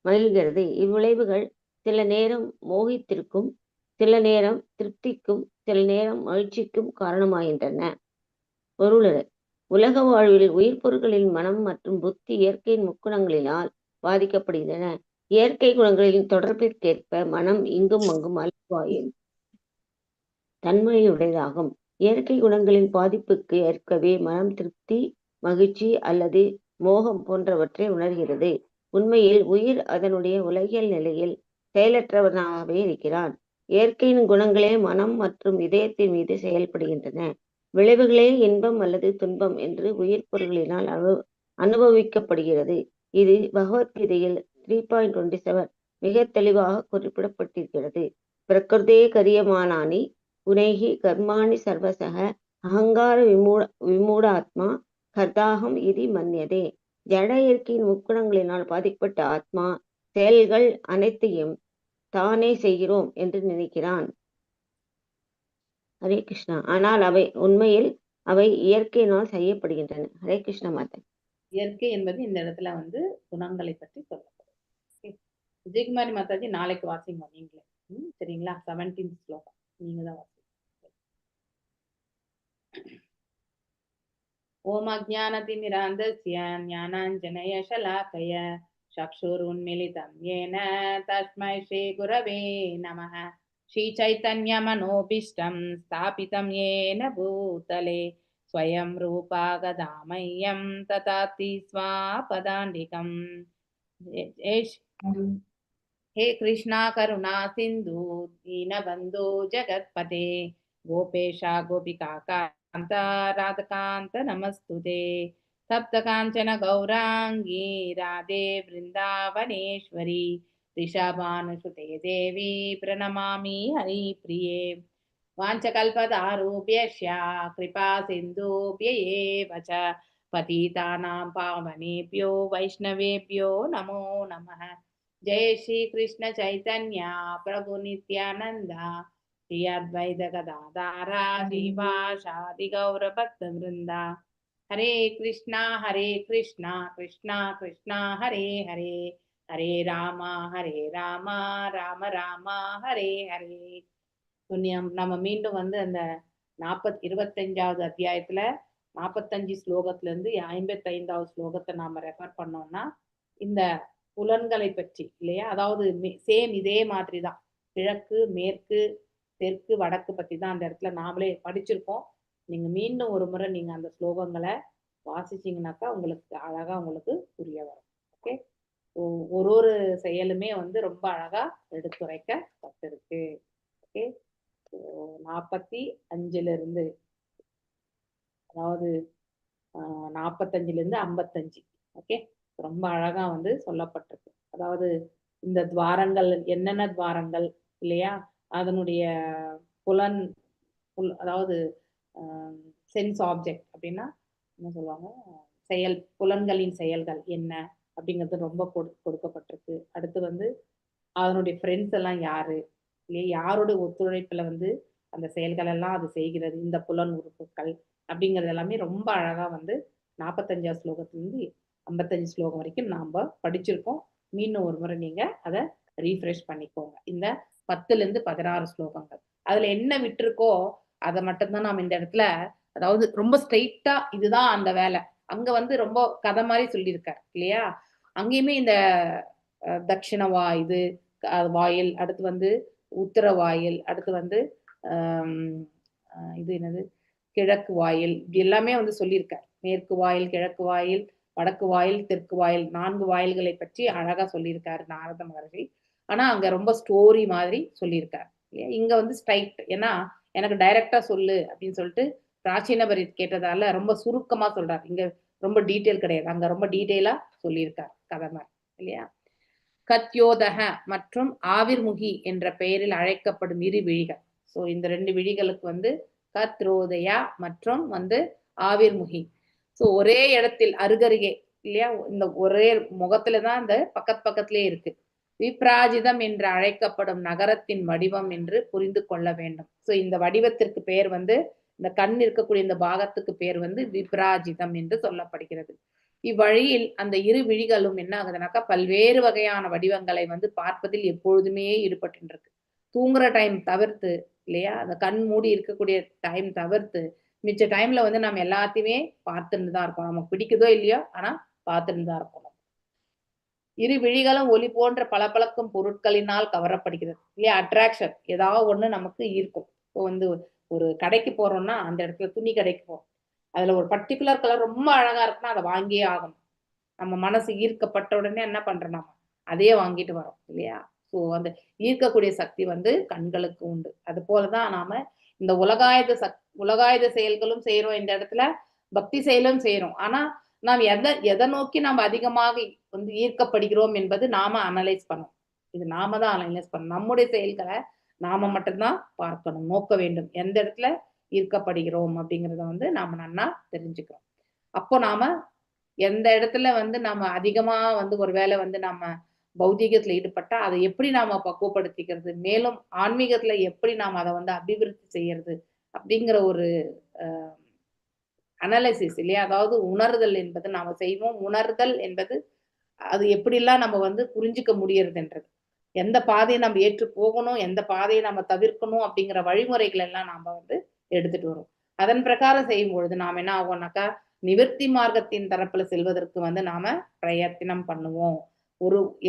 மகிழ்கிறது. இவ்விளைவுகள் சில நேரம் மோகத்திற்கும், சில நேரம் திருப்திக்கும், சில நேரம் மகிழ்ச்சிக்கும் காரணமாகின்றன. பொருளுரை. உலக வாழ்வில் உயிர் பொருட்களின் மனம் மற்றும் புத்தி இயற்கையின் முக்குணங்களினால் பாதிக்கப்படுகின்றன. இயற்கை குணங்களின் தொடர்பிற்கேற்ப மனம் இங்கும் அங்கும் அல்பாயும் தன்மையுடையதாகும். இயற்கை குணங்களின் பாதிப்புக்கு ஏற்கவே மனம் திருப்தி, மகிழ்ச்சி அல்லது மோகம் போன்றவற்றை உணர்கிறது. உண்மையில் உயிர் அதனுடைய உலகியல் நிலையில் செயலற்றவனாகவே இருக்கிறான். இயற்கையின் குணங்களே மனம் மற்றும் இதயத்தின் மீது செயல்படுகின்றன. விளைவுகளே இன்பம் அல்லது துன்பம் என்று உயிர் பொருள்களினால் அனுபவிக்கப்படுகிறது. இது பகவத்கீதையில் 3.27 மிக தெளிவாக குறிப்பிடப்பட்டிருக்கிறது. பிரகிருதே கரியமானானி குணைஹி கர்மாணி சர்வசக அகங்கார விமூடாத்மா கர்தாகம் இதி மன்யதே. ஜட இயற்கையின் முக்குணங்களினால் பாதிக்கப்பட்ட ஆத்மா செயல்கள் அனைத்தையும் தானே செய்கிறோம் என்று நினைக்கிறான். ஹரே கிருஷ்ணா. ஆனால் உண்மையில் அவை இயற்கையினால் செய்யப்படுகின்றன. ஹரே கிருஷ்ண மாதா. இயற்கை என்பது இந்த இடத்துல குணங்களை பற்றி சொல்லப்படுது. விஜயகுமாரி மாதாஜி நாளைக்கு வாசிங்க நீங்களே. சரிங்களா? 17th ஸ்லோகம் நீங்க தான் வாசிங்க. ஓம் அஜ்ஞானதிமிராந்தஸ்ய ஞானாஞ்சனய ஷலாகய சக்ஷுருன்மிலிதம் யேன தஸ்மை ஸ்ரீ குரவே நமः. ஸ்ரீ சைத்தன்ய மனோபீஷ்டம் ஸ்தாபிதம் யேன பூதலே ஸ்வயம் ரூபா கதாமய்யம் ததாதி ஸ்வாபதாண்டிகம். हे कृष्णा करुणा सिंधु दीनबंधु जगत्पते गोपेशा गोपिका कांता राधकांत नमस्तुते सप्त कांचन गौरांगी राधे वृंदावनेश्वरी ऋषभानुसुते देवी प्रणमामि हरिप्रिये. वाञ्छकल्पतरुभ्यश्च कृपा सिन्धुभ्य एव च पतितानां पावनेभ्यो वैष्णवेभ्यो नमो नमः. जय श्री कृष्ण चैतन्य प्रभु नित्यानंद ஸ்ரீ அத்வைத கதாதாரா ஸ்ரீவாசாதி கௌர பக்த விருந்தா. ஹரே கிருஷ்ணா கிருஷ்ணா கிருஷ்ணா ஹரே ஹரே, ஹரே ராமா ராம ராம ஹரே ஹரே. நம்ம மீண்டும் வந்து அந்த 25வது அத்தியாயத்துல 45 ஸ்லோகத்துல இருந்து 55வது ஸ்லோகத்தை நாம ரெஃபர் பண்ணோம்னா இந்த புலன்களை பற்றி இல்லையா, அதாவது சேம் இதே மாதிரி தான் கிழக்கு மேற்கு தெற்கு வடக்கு பத்தி தான் அந்த இடத்துல நாமளே படிச்சிருக்கோம். நீங்க மீண்டும் ஒரு முறை நீங்க அந்த ஸ்லோகங்களை வாசிச்சீங்கன்னாக்கா உங்களுக்கு அழகா உங்களுக்கு புரிய வரும். ஓகே, ஒரு செயலுமே வந்து ரொம்ப அழகா எடுத்துரைக்கப்பட்டிருக்கு. ஓகே, 45 இருந்து அதாவது 45 இருந்து 55. ஓகே, ரொம்ப அழகா வந்து சொல்லப்பட்டிருக்கு. அதாவது இந்த துவாரங்கள் என்னென்ன துவாரங்கள் இல்லையா, அதனுடைய புலன் அதாவது சென்ஸ் ஆப்ஜெக்ட் அப்படின்னா என்ன சொல்லுவாங்க, புலன்களின் செயல்கள் என்ன அப்படிங்கிறது ரொம்ப கொடுக்கப்பட்டிருக்கு. அடுத்து வந்து அதனுடைய ஃப்ரெண்ட்ஸ் எல்லாம் யாரு இல்லையா, யாரோட ஒத்துழைப்புல வந்து அந்த செயல்கள் எல்லாம் அது செய்கிறது, இந்த புலன் உறுப்புகள் அப்படிங்கிறது எல்லாமே ரொம்ப அழகா வந்து 45வது ஸ்லோகத்திலிருந்து 55 ஸ்லோகம் வரைக்கும் நாம படிச்சிருக்கோம். மீண்டும் ஒரு முறை நீங்க அதை ரீஃப்ரெஷ் பண்ணிக்கோங்க. இந்த 10ல இருந்து 16 ஸ்லோகங்கள் அதுல என்ன விட்டுருக்கோ அதை மட்டும்தான் நாம் இந்த இடத்துல, அதாவது ரொம்ப ஸ்ட்ரெயிட்டா இதுதான் அந்த வேலை. அங்க வந்து ரொம்ப கதை மாதிரி சொல்லியிருக்காரு இல்லையா, அங்கேயுமே இந்த தட்சிண இது வாயில், அடுத்து வந்து உத்தர வாயில், அடுத்து வந்து இது என்னது கிழக்கு வாயில், இப்படி எல்லாமே வந்து சொல்லியிருக்கார். மேற்கு வாயில், கிழக்கு வாயில், வடக்கு வாயில், தெற்கு வாயில், 4 வாயில்களை பற்றி அழகா சொல்லியிருக்காரு நாரத மகர்ஷி. ஆனா அங்க ரொம்ப ஸ்டோரி மாதிரி சொல்லியிருக்காரு இல்லையா. இங்க வந்து ஸ்ட்ரைட், ஏன்னா எனக்கு டைரக்டா சொல்லு அப்படின்னு சொல்லிட்டு பிராச்சீன பரித் கேட்டதால ரொம்ப சுருக்கமா சொல்றாரு. இங்க ரொம்ப டீட்டெயில் கிடையாது, அங்க ரொம்ப டீட்டெயிலா சொல்லியிருக்காரு கதை மாதிரி இல்லையா. கத்யோதக மற்றும் ஆவிர்முகி என்ற பெயரில் அழைக்கப்படும் 2 விழிகள். ஸோ இந்த 2 விழிகளுக்கு வந்து கத்ரோதயா மற்றும் வந்து ஆவிர்முகி. ஸோ ஒரே இடத்தில் அருகருகே இல்லையா, இந்த ஒரே முகத்துலதான் இந்த பக்கத்திலே இருக்கு. விப்ராஜிதம் என்று அழைக்கப்படும் நகரத்தின் வடிவம் என்று புரிந்து கொள்ள வேண்டும். ஸோ இந்த வடிவத்திற்கு பெயர் வந்து, இந்த கண் இருக்கக்கூடிய இந்த பாகத்துக்கு பெயர் வந்து விப்ராஜிதம் என்று சொல்லப்படுகிறது. இவ்வழியில் அந்த 2 விழிகளும் என்ன ஆகுதுனாக்கா பல்வேறு வகையான வடிவங்களை வந்து பார்ப்பதில் எப்பொழுதுமே ஈடுபட்டு தூங்குற டைம் தவிர்த்து இல்லையா, அந்த கண் மூடி இருக்கக்கூடிய டைம் தவிர்த்து மிச்ச டைம்ல வந்து நம்ம எல்லாத்தையுமே பார்த்துட்டு தான் இருக்கோம். நமக்கு பிடிக்குதோ இல்லையோ ஆனா பார்த்துட்டு தான் இருக்கணும். 2 விழிகளும் ஒளி போன்ற பளபளக்கும் பொருட்களினால் கவரப்படுகிறது இல்லையா, அட்ராக்ஷன், ஏதாவது ஒண்ணு நமக்கு ஈர்க்கும். இப்போ வந்து ஒரு கடைக்கு போறோம்னா அந்த இடத்துல துணி கடைக்கு போறோம், அதுல ஒரு பர்டிகுலர் கலர் ரொம்ப அழகா இருக்குன்னா அதை வாங்கியே ஆகணும். நம்ம மனசு ஈர்க்கப்பட்ட உடனே என்ன பண்றோம், நம்ம அதையே வாங்கிட்டு வரோம் இல்லையா. ஸோ அந்த ஈர்க்கக்கூடிய சக்தி வந்து கண்களுக்கு உண்டு. அது போலதான் நாம இந்த உலகாயுத செயல்களும் செய்யறோம், இந்த இடத்துல பக்தி செயலும் செய்யறோம். ஆனா நாம் எதை நோக்கி நாம் அதிகமாக வந்து ஈர்க்கப்படுகிறோம் என்பது நாம அனலைஸ் பண்ணணும். இது நாம தான் அனலைஸ் பண்ணணும். நம்முடைய செயல்களை நாம மட்டும்தான் பார்க்கணும், நோக்க வேண்டும், எந்த இடத்துல ஈர்க்கப்படுகிறோம் அப்படிங்கிறத வந்து நாம நன்னா தெரிஞ்சுக்கிறோம். அப்போ நாம எந்த இடத்துல வந்து நம்ம அதிகமா வந்து ஒருவேளை வந்து நம்ம பௌதிகத்துல ஈடுபட்டா அதை எப்படி நாம பக்குவப்படுத்திக்கிறது, மேலும் ஆன்மீகத்துல எப்படி நாம அதை வந்து அபிவிருத்தி செய்யறது அப்படிங்கிற ஒரு அனலைசிஸ் இல்லையா. அதாவது உணர்தல் என்பது நாம செய்வோம், உணர்தல் என்பது அது எப்படிலாம் நம்ம வந்து புரிஞ்சுக்க முடியறதுன்றது, எந்த பாதையை நம்ம ஏற்று போகணும், எந்த பாதையை நம்ம தவிர்க்கணும் அப்படிங்கிற வழிமுறைகள் எல்லாம் நாம வந்து எடுத்துட்டு வரோம். அதன் பிரகாரம் செய்யும் பொழுது நாம என்ன ஆகும்னாக்கா நிவர்த்தி மார்க்கத்தின் தரப்புல செல்வதற்கு வந்து நாம பிரயத்தனம் பண்ணுவோம்.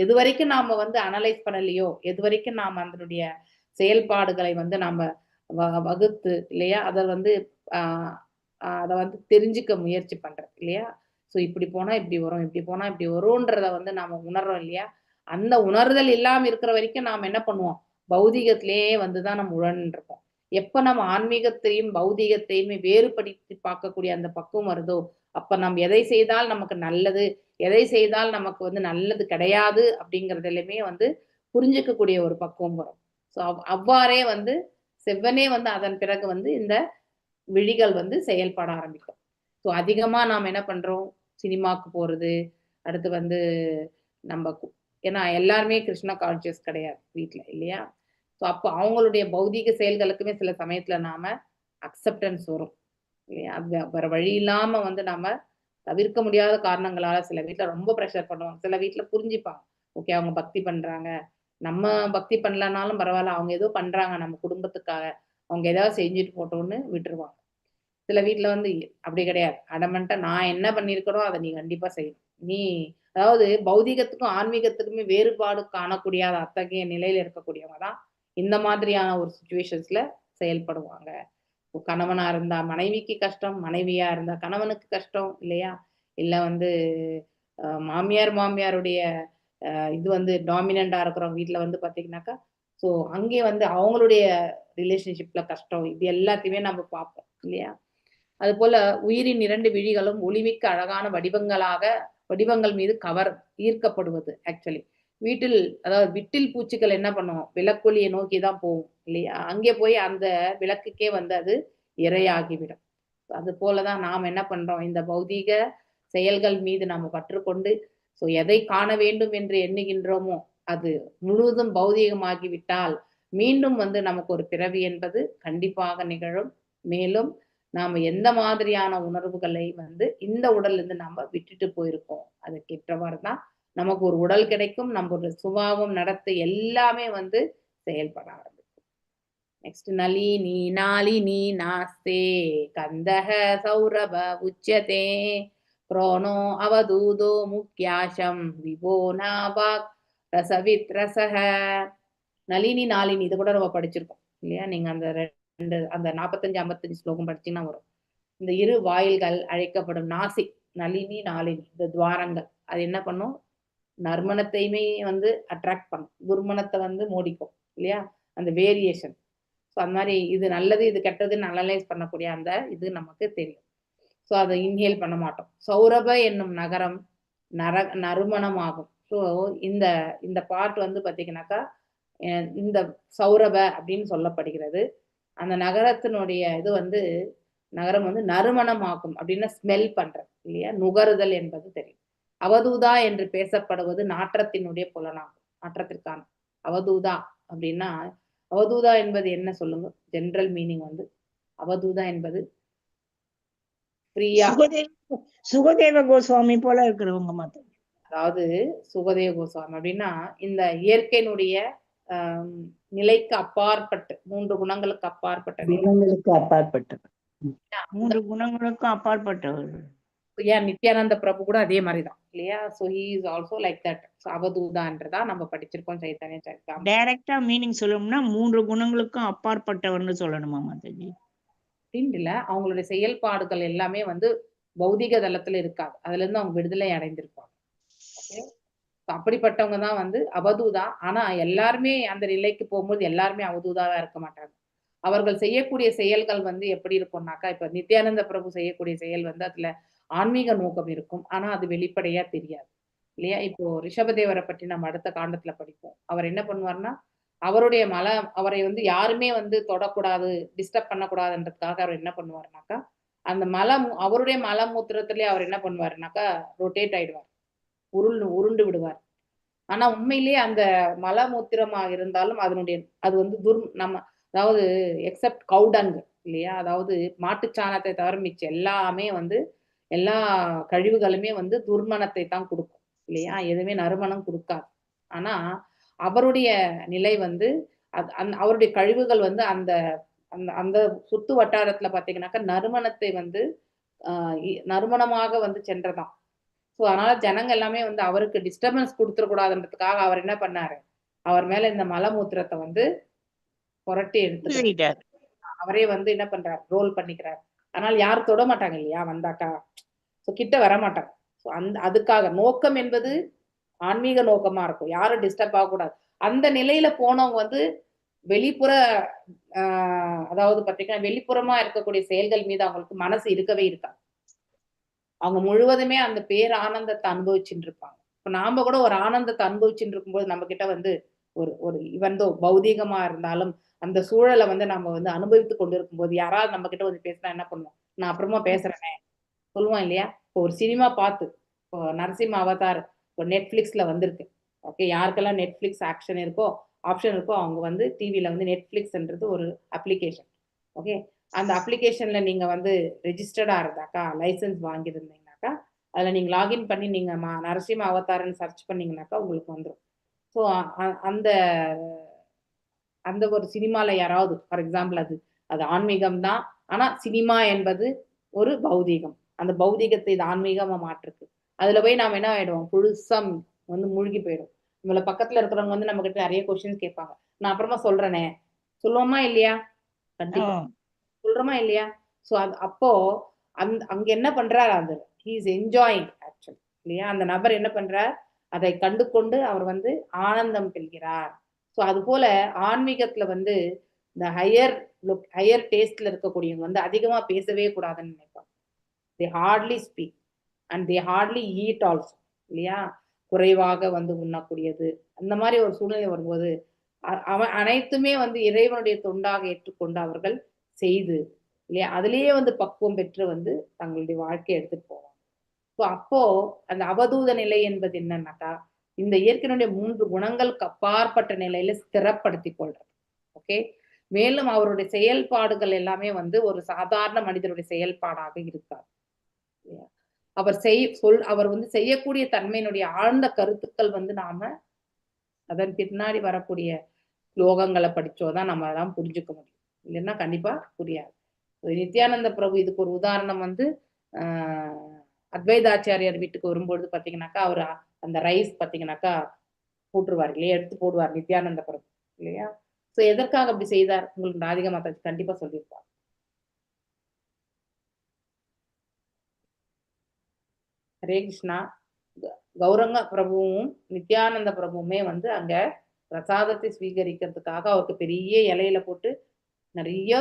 எது வரைக்கும் நாம வந்து அனலைஸ் பண்ணலையோ, எது வரைக்கும் நாம அதனுடைய செயல்பாடுகளை வந்து நாம வகுத்து இல்லையா, அதை வந்து அதை வந்து தெரிஞ்சுக்க முயற்சி பண்றது இல்லையா. ஸோ இப்படி போனா இப்படி வரும், இப்படி போனா இப்படி வரும்ன்றத வந்து நாம உணர்றோம் இல்லையா. அந்த உணர்தல் இல்லாம இருக்கிற வரைக்கும் நாம என்ன பண்ணுவோம், பௌதிகத்திலேயே வந்துதான் நம்ம உழன்றிருப்போம். எப்ப நம்ம ஆன்மீகத்தையும் பௌதிகத்தையுமே வேறுபடுத்தி பார்க்கக்கூடிய அந்த பக்குவம் வருதோ, அப்ப நம்ம எதை செய்தால் நமக்கு நல்லது, எதை செய்தால் நமக்கு வந்து நல்லது கிடையாது அப்படிங்கறதுலயுமே வந்து புரிஞ்சுக்கக்கூடிய ஒரு பக்குவம் வரும். ஸோ அவ்வாறே வந்து செவ்வனே வந்து அதன் பிறகு வந்து இந்த விழிகள் வந்து செயல்பட ஆரம்பிக்கும். ஸோ அதிகமா நாம் என்ன பண்றோம், சினிமாக்கு போறது, அடுத்து வந்து நம்ம ஏன்னா எல்லாருமே கிருஷ்ணா கான்சியஸ் கிடையாது வீட்டுல இல்லையா. ஸோ அப்போ அவங்களுடைய பௌதீக செயல்களுக்குமே சில சமயத்துல நாம அக்செப்டன்ஸ் வரும் இல்லையா? அது வேற வழி இல்லாம வந்து நாம தவிர்க்க முடியாத காரணங்களால சில வீட்டுல ரொம்ப ப்ரெஷர் பண்ணுவாங்க, சில வீட்டுல புரிஞ்சுப்பாங்க. ஓகே, அவங்க பக்தி பண்றாங்க, நம்ம பக்தி பண்ணலனாலும் பரவாயில்ல, அவங்க ஏதோ பண்றாங்க நம்ம குடும்பத்துக்காக, அவங்க ஏதாவது செஞ்சுட்டு போட்டோம்னு விட்டுருவாங்க. சில வீட்டுல வந்து அப்படி கிடையாது, அடமெண்டா நான் என்ன பண்ணிருக்கனோ அதை நீ கண்டிப்பா செய்யணும். நீ அதாவது பௌதீகத்துக்கும் ஆன்மீகத்துக்குமே வேறுபாடு காணக்கூடிய அத்தகைய நிலையில இருக்கக்கூடியவங்க தான் இந்த மாதிரியான ஒரு சுச்சுவேஷன்ஸ்ல செயல்படுவாங்க. கணவனா இருந்தா மனைவிக்கு கஷ்டம், மனைவியா இருந்தா கணவனுக்கு கஷ்டம் இல்லையா? இல்ல வந்து மாமியாருடைய இது வந்து டாமினண்டா இருக்கிறவங்க வீட்டுல வந்து பாத்தீங்கன்னாக்கா, ஸோ அங்கே வந்து அவங்களுடைய ரிலேஷன்ஷிப்ல கஷ்டம், இது எல்லாத்தையுமே நம்ம பார்ப்போம் இல்லையா? அது போல உயிரின் 2 விழிகளும் ஒளிமிக்க அழகான வடிவங்கள் மீது ஈர்க்கப்படுவது. ஆக்சுவலி வீட்டில், அதாவது விட்டில் பூச்சிகள் என்ன பண்ணும், விளக்கொலியை நோக்கி தான் போகும் இல்லையா? அங்கே போய் அந்த விளக்குக்கே வந்து அது இரையாகிவிடும். அது போலதான் நாம் என்ன பண்றோம், இந்த பௌதீக செயல்கள் மீது நாம பற்றுக்கொண்டு ஸோ எதை காண வேண்டும் என்று எண்ணுகின்றோமோ அது முழுவதும் பௌதீகமாகிவிட்டால் மீண்டும் வந்து நமக்கு ஒரு பிறவி என்பது கண்டிப்பாக நிகழும். மேலும் நாம எந்த மாதிரியான உணர்வுகளை வந்து இந்த உடல்ல இருந்து நாம விட்டுட்டு போயிருக்கோம், அதுக்கு ஏற்றவாறு தான் நமக்கு ஒரு உடல் கிடைக்கும், நம்மளுடைய சுபாவம் நடத்தை எல்லாமே வந்து செயல்பட ஆரம்பிக்கும். நெக்ஸ்ட், நளினி நாளினி நாஸ்தே கந்தக சௌரப உச்சதே புரோணோ அவதூதோ முக்கியாசம் விபோ நாபாக் ரசவித் ரசக. நளினி நாளினி இது கூட நம்ம படிச்சிருக்கோம் இல்லையா? நீங்க அந்த 45-55 ஸ்லோகம் படிச்சீங்கன்னா வரும். இந்த இரு வாயில்கள் அழைக்கப்படும் நாசி, நளினி நாளினி, இந்த துவாரங்கள் அது என்ன பண்ணும், நறுமணத்தையுமே வந்து அட்ராக்ட் பண்ணும், துர்மணத்தை வந்து மூடிக்கும் இல்லையா? அந்த வேரியேஷன். ஸோ அந்த மாதிரி இது நல்லது இது கெட்டதுன்னு அனலைஸ் பண்ணக்கூடிய அந்த இது நமக்கு தெரியும். ஸோ அதை இன்ஹேல் பண்ண மாட்டோம். சௌரப என்னும் நகரம் நறுமணமாகும். ஸோ இந்த பார்ட் வந்து பார்த்தீங்கன்னாக்கா இந்த சௌரப அப்படின்னு சொல்லப்படுகிறது. அந்த நகரத்தினுடைய இது வந்து நகரம் வந்து நறுமணமாகும் அப்படின்னா ஸ்மெல் பண்றது இல்லையா? நுகருதல் என்பது தெரியும். அவதூதா என்று பேசப்படுவது நாற்றத்தினுடைய புலனாகும், நாற்றத்திற்கான அவதூதா அப்படின்னா, அவதூதா என்பது என்ன சொல்லுங்க? ஜெனரல் மீனிங் வந்து அவதூதா என்பது பிரியா, சுகதேவ கோஸ்வாமி போல இருக்கிறவங்க மாத்திரம். அதாவது சுகதேவ கோஸ்வாமி அப்படின்னா இந்த இயற்கையினுடைய நிலைக்கு அப்பாற்பட்டு, 3 குணங்களுக்கு அப்பாற்பட்ட, குணங்களுக்கு அப்பாற்பட்டது, 3 குணங்களுக்கும் அப்பாற்பட்டவர்கள். ஏன் நித்யானந்த பிரபு கூட அதே மாதிரிதான் இல்லையா? So he is also like that. அவதூதான்றதா நம்ம படிச்சிருக்கோம் சைத்தன்ய சரிதாம. டைரக்டா மீனிங் சொல்லணும்னா 3 குணங்களுக்கும் அப்பாற்பட்டவர்னு சொல்லணுமா மாதாஜி? அப்படின்னு இல்ல, அவங்களுடைய செயல்பாடுகள் எல்லாமே வந்து பௌதிக தளத்துல இருக்காது, அதுல இருந்து அவங்க விடுதலை அடைந்திருப்பாங்க. அப்படிப்பட்டவங்க தான் வந்து அவதூதா. ஆனா எல்லாருமே அந்த நிலைக்கு போகும்போது எல்லாருமே அவதூதாவா இருக்க மாட்டாங்க. அவர்கள் செய்யக்கூடிய செயல்கள் வந்து எப்படி இருக்கும்னாக்கா, இப்ப நித்யானந்த பிரபு செய்யக்கூடிய செயல் வந்து அதுல ஆன்மீக நோக்கம் இருக்கும், ஆனா அது வெளிப்படையா தெரியாது இல்லையா? இப்போ ரிஷபதேவரை பற்றி நம்ம அடுத்த காண்டத்துல படிப்போம். அவர் என்ன பண்ணுவார்னா, அவரை வந்து யாருமே வந்து தொடக்கூடாது, டிஸ்டர்ப் பண்ணக்கூடாதுன்றதுக்காக அவர் என்ன பண்ணுவாருனாக்கா, அந்த அவருடைய மலமூத்திரத்திலே அவர் என்ன பண்ணுவாருனாக்கா ரொட்டேட் ஆயிடுவார், உருண்டு விடுவார். ஆனா உண்மையிலேயே அந்த மலமூத்திரமா இருந்தாலும் அது வந்து அதாவது எக்ஸப்ட் கவுடங் இல்லையா? அதாவது மாட்டுச்சாணத்தை தவிர மிச்ச எல்லாமே வந்து எல்லா கழிவுகளுமே வந்து துர்மணத்தை தான் கொடுக்கும் இல்லையா? எதுவுமே நறுமணம் கொடுக்காது. ஆனா அவருடைய நிலை வந்து அவருடைய கழிவுகள் வந்து அந்த அந்த அந்த சுத்து வட்டாரத்துல பாத்தீங்கன்னாக்கா நறுமணத்தை வந்து நறுமணமாக வந்து சென்றதாம். ஸோ அதனால ஜனங்க எல்லாமே வந்து அவருக்கு டிஸ்டர்பன்ஸ் கொடுத்துடக்கூடாதுன்றதுக்காக அவர் என்ன பண்ணாரு, அவர் மேல இந்த மலமூத்திரத்தை வந்து புரட்டி எடுத்துக்கிட்டார். அவரே வந்து என்ன பண்றாரு, ரோல் பண்ணிக்கிறார். அதனால யாரும் தொட மாட்டாங்க இல்லையா வந்தாக்கா, ஸோ கிட்ட வர மாட்டாங்க. ஸோ அதுக்காக நோக்கம் என்பது ஆன்மீக நோக்கமா இருக்கும், யாரும் டிஸ்டர்ப் ஆகக்கூடாது. அந்த நிலையில போனவங்க வந்து வெளிப்புற அதாவது பாத்தீங்கன்னா வெளிப்புறமா இருக்கக்கூடிய செயல்கள் மீது அவங்களுக்கு மனசு இருக்கவே இருக்காது. அவங்க முழுவதுமே அந்த பேர் ஆனந்தத்தை அனுபவிச்சுட்டு இருப்பாங்க. இப்ப நாம கூட ஒரு ஆனந்தத்தை அனுபவிச்சுட்டு இருக்கும்போது நம்ம கிட்ட வந்து ஒரு இவந்தோ பௌதீகமா இருந்தாலும் அந்த சூழலை வந்து நம்ம வந்து அனுபவித்து கொண்டு இருக்கும்போது யாராவது நம்ம கிட்ட வந்து பேசினா என்ன பண்ணுவோம், நான் அப்புறமா பேசுறேனே சொல்லுவான் இல்லையா? இப்போ ஒரு சினிமா பார்த்து, இப்போ நரசிம்ம அவதார் இப்போ நெட்ஃபிளிக்ஸ்ல வந்திருக்கு. ஓகே, யாருக்கெல்லாம் நெட்ஃபிளிக்ஸ் ஆக்ஷன் இருக்கோ ஆப்ஷன் இருக்கோ அவங்க வந்து டிவியில் வந்து நெட்ஃப்ளிக்ஸ்ன்றது ஒரு அப்ளிகேஷன். ஓகே, அந்த அப்ளிகேஷனில் நீங்கள் வந்து ரெஜிஸ்டர்டாக இருந்தாக்கா, லைசன்ஸ் வாங்கியிருந்தீங்கனாக்கா, அதில் நீங்கள் லாகின் பண்ணி நீங்கள் நரசிம்ம அவதாரன்னு சர்ச் பண்ணிங்கனாக்கா உங்களுக்கு வந்துடும். ஸோ அந்த அந்த ஒரு சினிமாவில் யாராவது ஃபார் எக்ஸாம்பிள் அது அது ஆன்மீகம் தான், ஆனால் சினிமா என்பது ஒரு பௌதீகம். அந்த பௌதீகத்தை இது ஆன்மீகமாக மாற்றுக்கு. அதில் போய் நாம் என்ன ஆகிடுவோம், புழுசம் வந்து மூழ்கி போயிடும். நம்மள பக்கத்தில் இருக்கிறவங்க வந்து நம்ம கிட்ட நிறைய கொஸ்டின்ஸ் கேட்பாங்க. நான் அப்புறமா சொல்றேனே, சொல்லுவோமா இல்லையா? கண்டிப்பா சொல்றோமா இல்லையா? ஸோ அது அப்போ அங்க என்ன பண்றாரு, அந்த ஹி இஸ் என்ஜாயிங் ஆக்சுவலி இல்லையா? அந்த நபர் என்ன பண்றார், அதை கண்டு கொண்டு அவர் வந்து ஆனந்தம் பெறுகிறார். ஸோ அது போல ஆன்மீகத்துல வந்து இந்த ஹையர் டேஸ்ட்ல இருக்கக்கூடியவங்க வந்து அதிகமா பேசவே கூடாதுன்னு நினைப்பாங்க. They hardly speak and they hardly eat also இல்லையா? குறைவாக வந்து உண்ணக்கூடியது, அந்த மாதிரி ஒரு சூழ்நிலை வரும்போது அவன் அனைத்துமே வந்து இறைவனுடைய தொண்டாக ஏற்றுக்கொண்டு அவர்கள் செய்து இல்லையா, அதுலேயே வந்து பக்குவம் பெற்று வந்து தங்களுடைய வாழ்க்கையை எடுத்துட்டு போவாங்க. ஸோ அப்போ அந்த அவதூத நிலை என்பது என்னன்னாக்கா, இந்த இயற்கையினுடைய 3 குணங்களுக்கு அப்பாற்பட்ட நிலையில ஸ்திரப்படுத்தி கொள்றது. ஓகே, மேலும் அவருடைய செயல்பாடுகள் எல்லாமே வந்து ஒரு சாதாரண மனிதருடைய செயல்பாடாக இருக்காது. அவர் வந்து செய்யக்கூடிய தன்மையினுடைய ஆழ்ந்த கருத்துக்கள் வந்து நாம அதன் பின்னாடி வரக்கூடிய ஸ்லோகங்களை படிச்சோதான் நம்ம அதெல்லாம் புரிஞ்சுக்க முடியும். இல்லைன்னா கண்டிப்பா புரியாது. நித்யானந்த பிரபு இதுக்கு ஒரு உதாரணம் வந்து அத்வைதாச்சாரியார் வீட்டுக்கு வரும்பொழுது பாத்தீங்கன்னாக்கா, அவர் அந்த ரைஸ் பாத்தீங்கன்னாக்கா போட்டுருவார் இல்லையா, எடுத்து போடுவார் நித்யானந்த பிரபு இல்லையா? சோ எதற்காக அப்படி செய்தார் உங்களுக்கு ராதிகா மாதாஜி கண்டிப்பா சொல்லியிருப்பார். ஹரே கிருஷ்ணா. கௌரங்க பிரபுவும் நித்யானந்த பிரபுவுமே வந்து அங்க பிரசாதத்தை ஸ்வீகரிக்கிறதுக்காக அவருக்கு பெரிய இலையில போட்டு நிறைய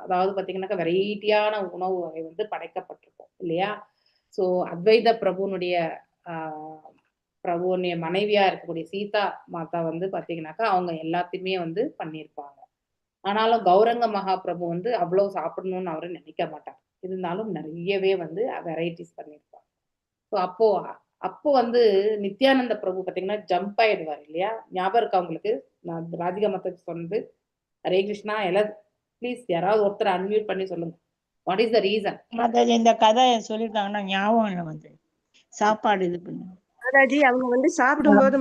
அதாவது பாத்தீங்கன்னாக்கா வெரைட்டியான உணவு வகை வந்து படைக்கப்பட்டிருக்கும் இல்லையா? ஸோ அத்வைத பிரபுனுடைய பிரபுனுடைய மனைவியா இருக்கக்கூடிய சீதா மாதா வந்து பாத்தீங்கன்னாக்கா அவங்க எல்லாத்தையுமே வந்து பண்ணியிருப்பாங்க. ஆனாலும் கௌரங்க மகாபிரபு வந்து அவ்வளவு சாப்பிடணும்னு அவரு நினைக்க மாட்டார். இருந்தாலும் நிறையவே வந்து வெரைட்டிஸ் பண்ணியிருப்பாங்க. ஸோ அப்போ வந்து நித்யானந்த பிரபு பாத்தீங்கன்னா ஜம்ப் ஆயிடுவார் இல்லையா? ஞாபகம் இருக்கா உங்களுக்கு? நான் ராதிகா மாதாஜி சொன்னது. ஹரே கிருஷ்ணா. எல்லாம் ப்ளீஸ் யாராவது ஒருத்தர் அன்மியூட் பண்ணி சொல்லுங்க. What is the reason? Mataji இந்த கதை சொல்லிருக்காங்கன்னா ஞாபகம் இல்லை வந்து சாப்பாடு இது பண்ணு மாதாஜி. அவங்க வந்து சாப்பிடும்போது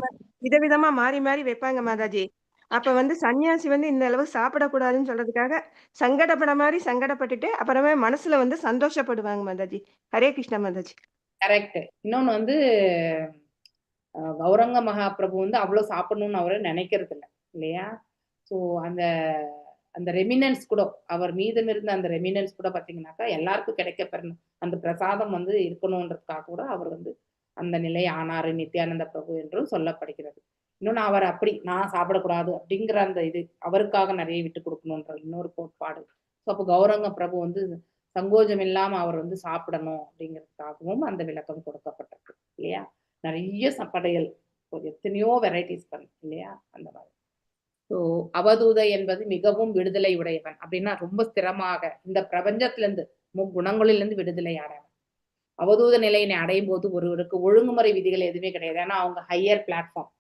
விதவிதமா மாறி மாறி வைப்பாங்க மாதாஜி. அப்ப வந்து சன்னியாசி வந்து இந்த அளவு சாப்பிடக்கூடாதுன்னு சொல்றதுக்காக சங்கடப்பட்டுட்டு அப்புறமே மனசுல வந்து சந்தோஷப்படுவாங்க மாதாஜி. ஹரே கிருஷ்ணா மாதாஜி. கரெக்ட். இன்னொன்னு வந்து கௌரங்க மகாபிரபு வந்து அவ்வளவு சாப்பிடணும்னு அவரு நினைக்கிறது இல்லை இல்லையா? ஸோ அந்த அந்த ரெமினன்ஸ் கூட அவர் மீதம் இருந்த அந்த ரெமினன்ஸ் கூட பாத்தீங்கன்னாக்கா எல்லாருக்கும் கிடைக்கப்பெறணும், அந்த பிரசாதம் வந்து இருக்கணும்ன்றதுக்காக கூட அவர் வந்து அந்த நிலை ஆனாரு நித்யானந்த பிரபு என்றும் சொல்லப்படுகிறது. இன்னொன்னு அவர் அப்படி நான் சாப்பிடக்கூடாது அப்படிங்கிற அந்த இது அவருக்காக நிறைய விட்டு கொடுக்கணும்ன்ற இன்னொரு கோட்பாடு. ஸோ அப்போ கௌரங்க பிரபு வந்து சங்கோஜம் இல்லாம அவர் வந்து சாப்பிடணும் அப்படிங்கிறதுக்காகவும் அந்த விளக்கம் கொடுக்கப்பட்டிருக்கு இல்லையா? நிறைய படையல் எத்தனையோ வெரைட்டிஸ் பண்ணு இல்லையா? அந்த மாதிரி. ஸோ அவதூத என்பது மிகவும் விடுதலை உடையவன் அப்படின்னா ரொம்ப ஸ்திரமாக இந்த பிரபஞ்சத்திலிருந்து குணங்களிலிருந்து விடுதலை ஆனவன். அவதூத நிலையினை அடையும் போது ஒருவருக்கு ஒழுங்குமுறை விதிகள் எதுவுமே கிடையாது. ஏன்னா அவங்க ஹையர் பிளாட்ஃபார்ம்.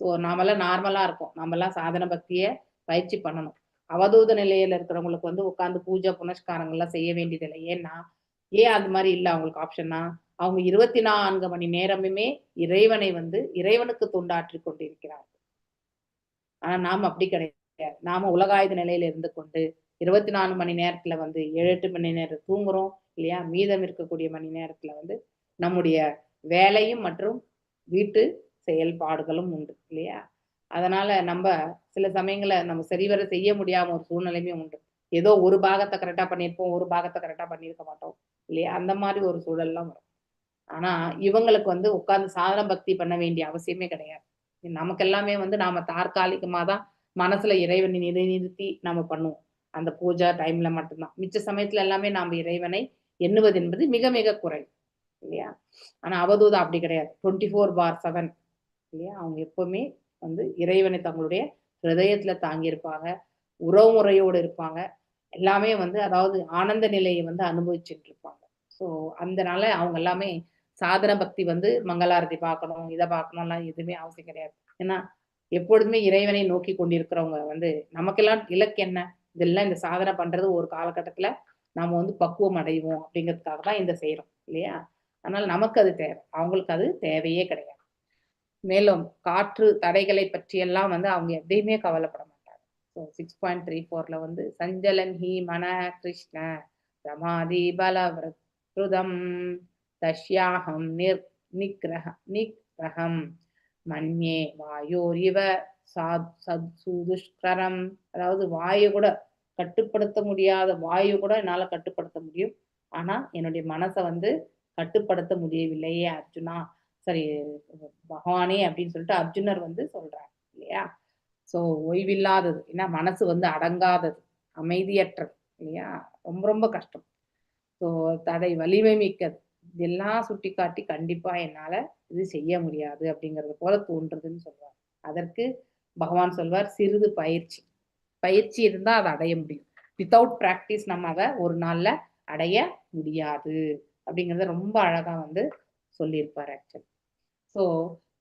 ஸோ நாமெல்லாம் நார்மலா இருக்கோம், நாமெல்லாம் சாதன பக்தியை பயிற்சி பண்ணணும். அவதூத நிலையில இருக்கிறவங்களுக்கு வந்து உட்காந்து பூஜை புனஸ்காரங்கள்லாம் செய்ய வேண்டியதில்லை. ஏன்னா ஏன் அது மாதிரி இல்லை அவங்களுக்கு ஆப்ஷன்னா, அவங்க 24 மணி நேரமுமே இறைவனை வந்து இறைவனுக்கு தொண்டாற்றி கொண்டிருக்கிறார்கள். ஆனா நாம அப்படி கிடையாது. நாம உலகாயுத நிலையில இருந்து கொண்டு 24 மணி நேரத்துல வந்து 7-8 மணி நேரம் தூங்குறோம் இல்லையா? மீதம் இருக்கக்கூடிய மணி நேரத்துல வந்து நம்முடைய வேலையும் மற்றும் வீட்டு செயல்பாடுகளும் உண்டு இல்லையா? அதனால நம்ம சில சமயங்களை நம்ம சரிவர செய்ய முடியாம ஒரு சூழ்நிலையுமே உண்டு. ஏதோ ஒரு பாகத்தை கரெக்டா பண்ணியிருப்போம், ஒரு பாகத்தை கரெக்டா பண்ணியிருக்க மாட்டோம் இல்லையா? அந்த மாதிரி ஒரு சூழல்லாம் வரும். ஆனா இவங்களுக்கு வந்து உட்கார்ந்து சாதன பக்தி பண்ண வேண்டிய அவசியமே கிடையாது. நமக்கு எல்லாமே வந்து நாம தற்காலிகமா தான் மனசுல இறைவனை நிறுத்தி நாம பண்ணுவோம். அந்த பூஜா டைம்ல மட்டும்தான். மிச்ச சமயத்துல எல்லாமே நாம இறைவனை எண்ணுவது என்பது மிக மிக குறைவு இல்லையா? ஆனா அவதூதா அப்படி கிடையாது. 24/7 இல்லையா? அவங்க எப்பவுமே வந்து இறைவனை தங்களுடைய ஹிருதயத்துல தாங்கி இருப்பாங்க, உறவு முறையோடு இருப்பாங்க, எல்லாமே வந்து அதாவது ஆனந்த நிலையை வந்து அனுபவிச்சுட்டு இருப்பாங்க. ஸோ அதனால அவங்க எல்லாமே சாதன பக்தி வந்து மங்களாரதி பார்க்கணும், இதை பார்க்கணும்லாம் எதுவுமே அவசியம் கிடையாது. ஏன்னா எப்பொழுதுமே இறைவனை நோக்கி கொண்டிருக்கிறவங்க வந்து நமக்கெல்லாம் இலக்கு என்ன? இதெல்லாம் இந்த சாதனை பண்றது ஒரு காலகட்டத்துல நாம வந்து பக்குவம் அடைவோம் அப்படிங்கிறதுக்காக தான் இந்த செய்யறோம் இல்லையா? அதனால நமக்கு அது தேவை, அவங்களுக்கு அது தேவையே கிடையாது. மேலும் காற்று தடைகளை பற்றியெல்லாம் வந்து அவங்க எதையுமே கவலைப்பட மாட்டாங்க. ஸோ 6.34ல வந்து சஞ்சலன் ஹி மன கிருஷ்ண பிரமாதி பலவிருதம் தஷ்யாஹம் நிக்ரகம் மன்யே வாயோர் இவ சுதுஷ்கரம். அதாவது வாயு கூட கட்டுப்படுத்த முடியாத வாயு கூட என்னால கட்டுப்படுத்த முடியும், ஆனா என்னுடைய மனசை வந்து கட்டுப்படுத்த முடியவில்லையே அர்ஜுனா, சரி பகவானே அப்படின்னு சொல்லிட்டு அர்ஜுனர் வந்து சொல்றாரு இல்லையா? ஸோ ஓய்வில்லாதது, ஏன்னா மனசு வந்து அடங்காதது, அமைதியற்றது இல்லையா? ரொம்ப ரொம்ப கஷ்டம். ஸோ தடை வலிமை மிக்கது, இதெல்லாம் சுட்டி காட்டி கண்டிப்பா என்னால இது செய்ய முடியாது அப்படிங்கிறது போல தோன்றுதுன்னு சொல்றாரு. அதற்கு பகவான் சொல்வார், சிறிது பயிற்சி இருந்தா அதை அடைய முடியும். வித்தவுட் பிராக்டிஸ் நம்ம அதை ஒரு நாள்ல அடைய முடியாது அப்படிங்கிறத ரொம்ப அழகா வந்து சொல்லியிருப்பார் ஆக்சுவலி. ஸோ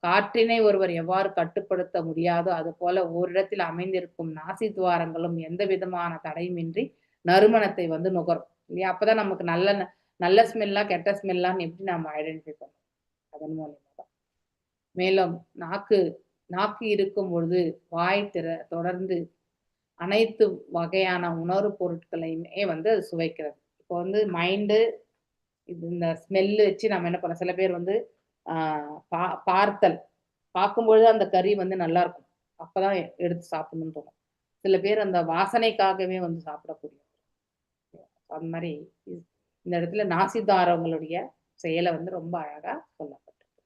காற்றினை ஒருவர் எவ்வாறு கட்டுப்படுத்த முடியாதோ அது போல ஓரிடத்தில் அமைந்திருக்கும் நாசி துவாரங்களும் எந்த விதமான தடையுமின்றி நறுமணத்தை வந்து நுகரும் இல்லையா? அப்பதான் நமக்கு நல்ல ஸ்மெல்லா கெட்ட ஸ்மெல்லான்னு எப்படி நம்ம ஐடென்டிஃபை பண்ணணும், அதன் மூலமா தான். மேலும் நாக்கு இருக்கும் பொழுது வாய் தொடர்ந்து அனைத்து வகையான உணவுப் பொருட்களையுமே வந்து அது சுவைக்கிறது. இப்போ வந்து மைண்டு இந்த ஸ்மெல்லு வச்சு நம்ம என்ன பண்ண, சில பேர் வந்து பார்க்கும்பொழுது அந்த கறி வந்து நல்லா இருக்கும், அப்பதான் எடுத்து சாப்பிடணும்னு தோணும். சில பேர் அந்த வாசனைக்காகவே வந்து சாப்பிடக்கூடிய, அந்த மாதிரி இந்த இடத்துல நாசிதாரங்களுடைய செயலை வந்து ரொம்ப அழகா சொல்லப்பட்டிருக்கு.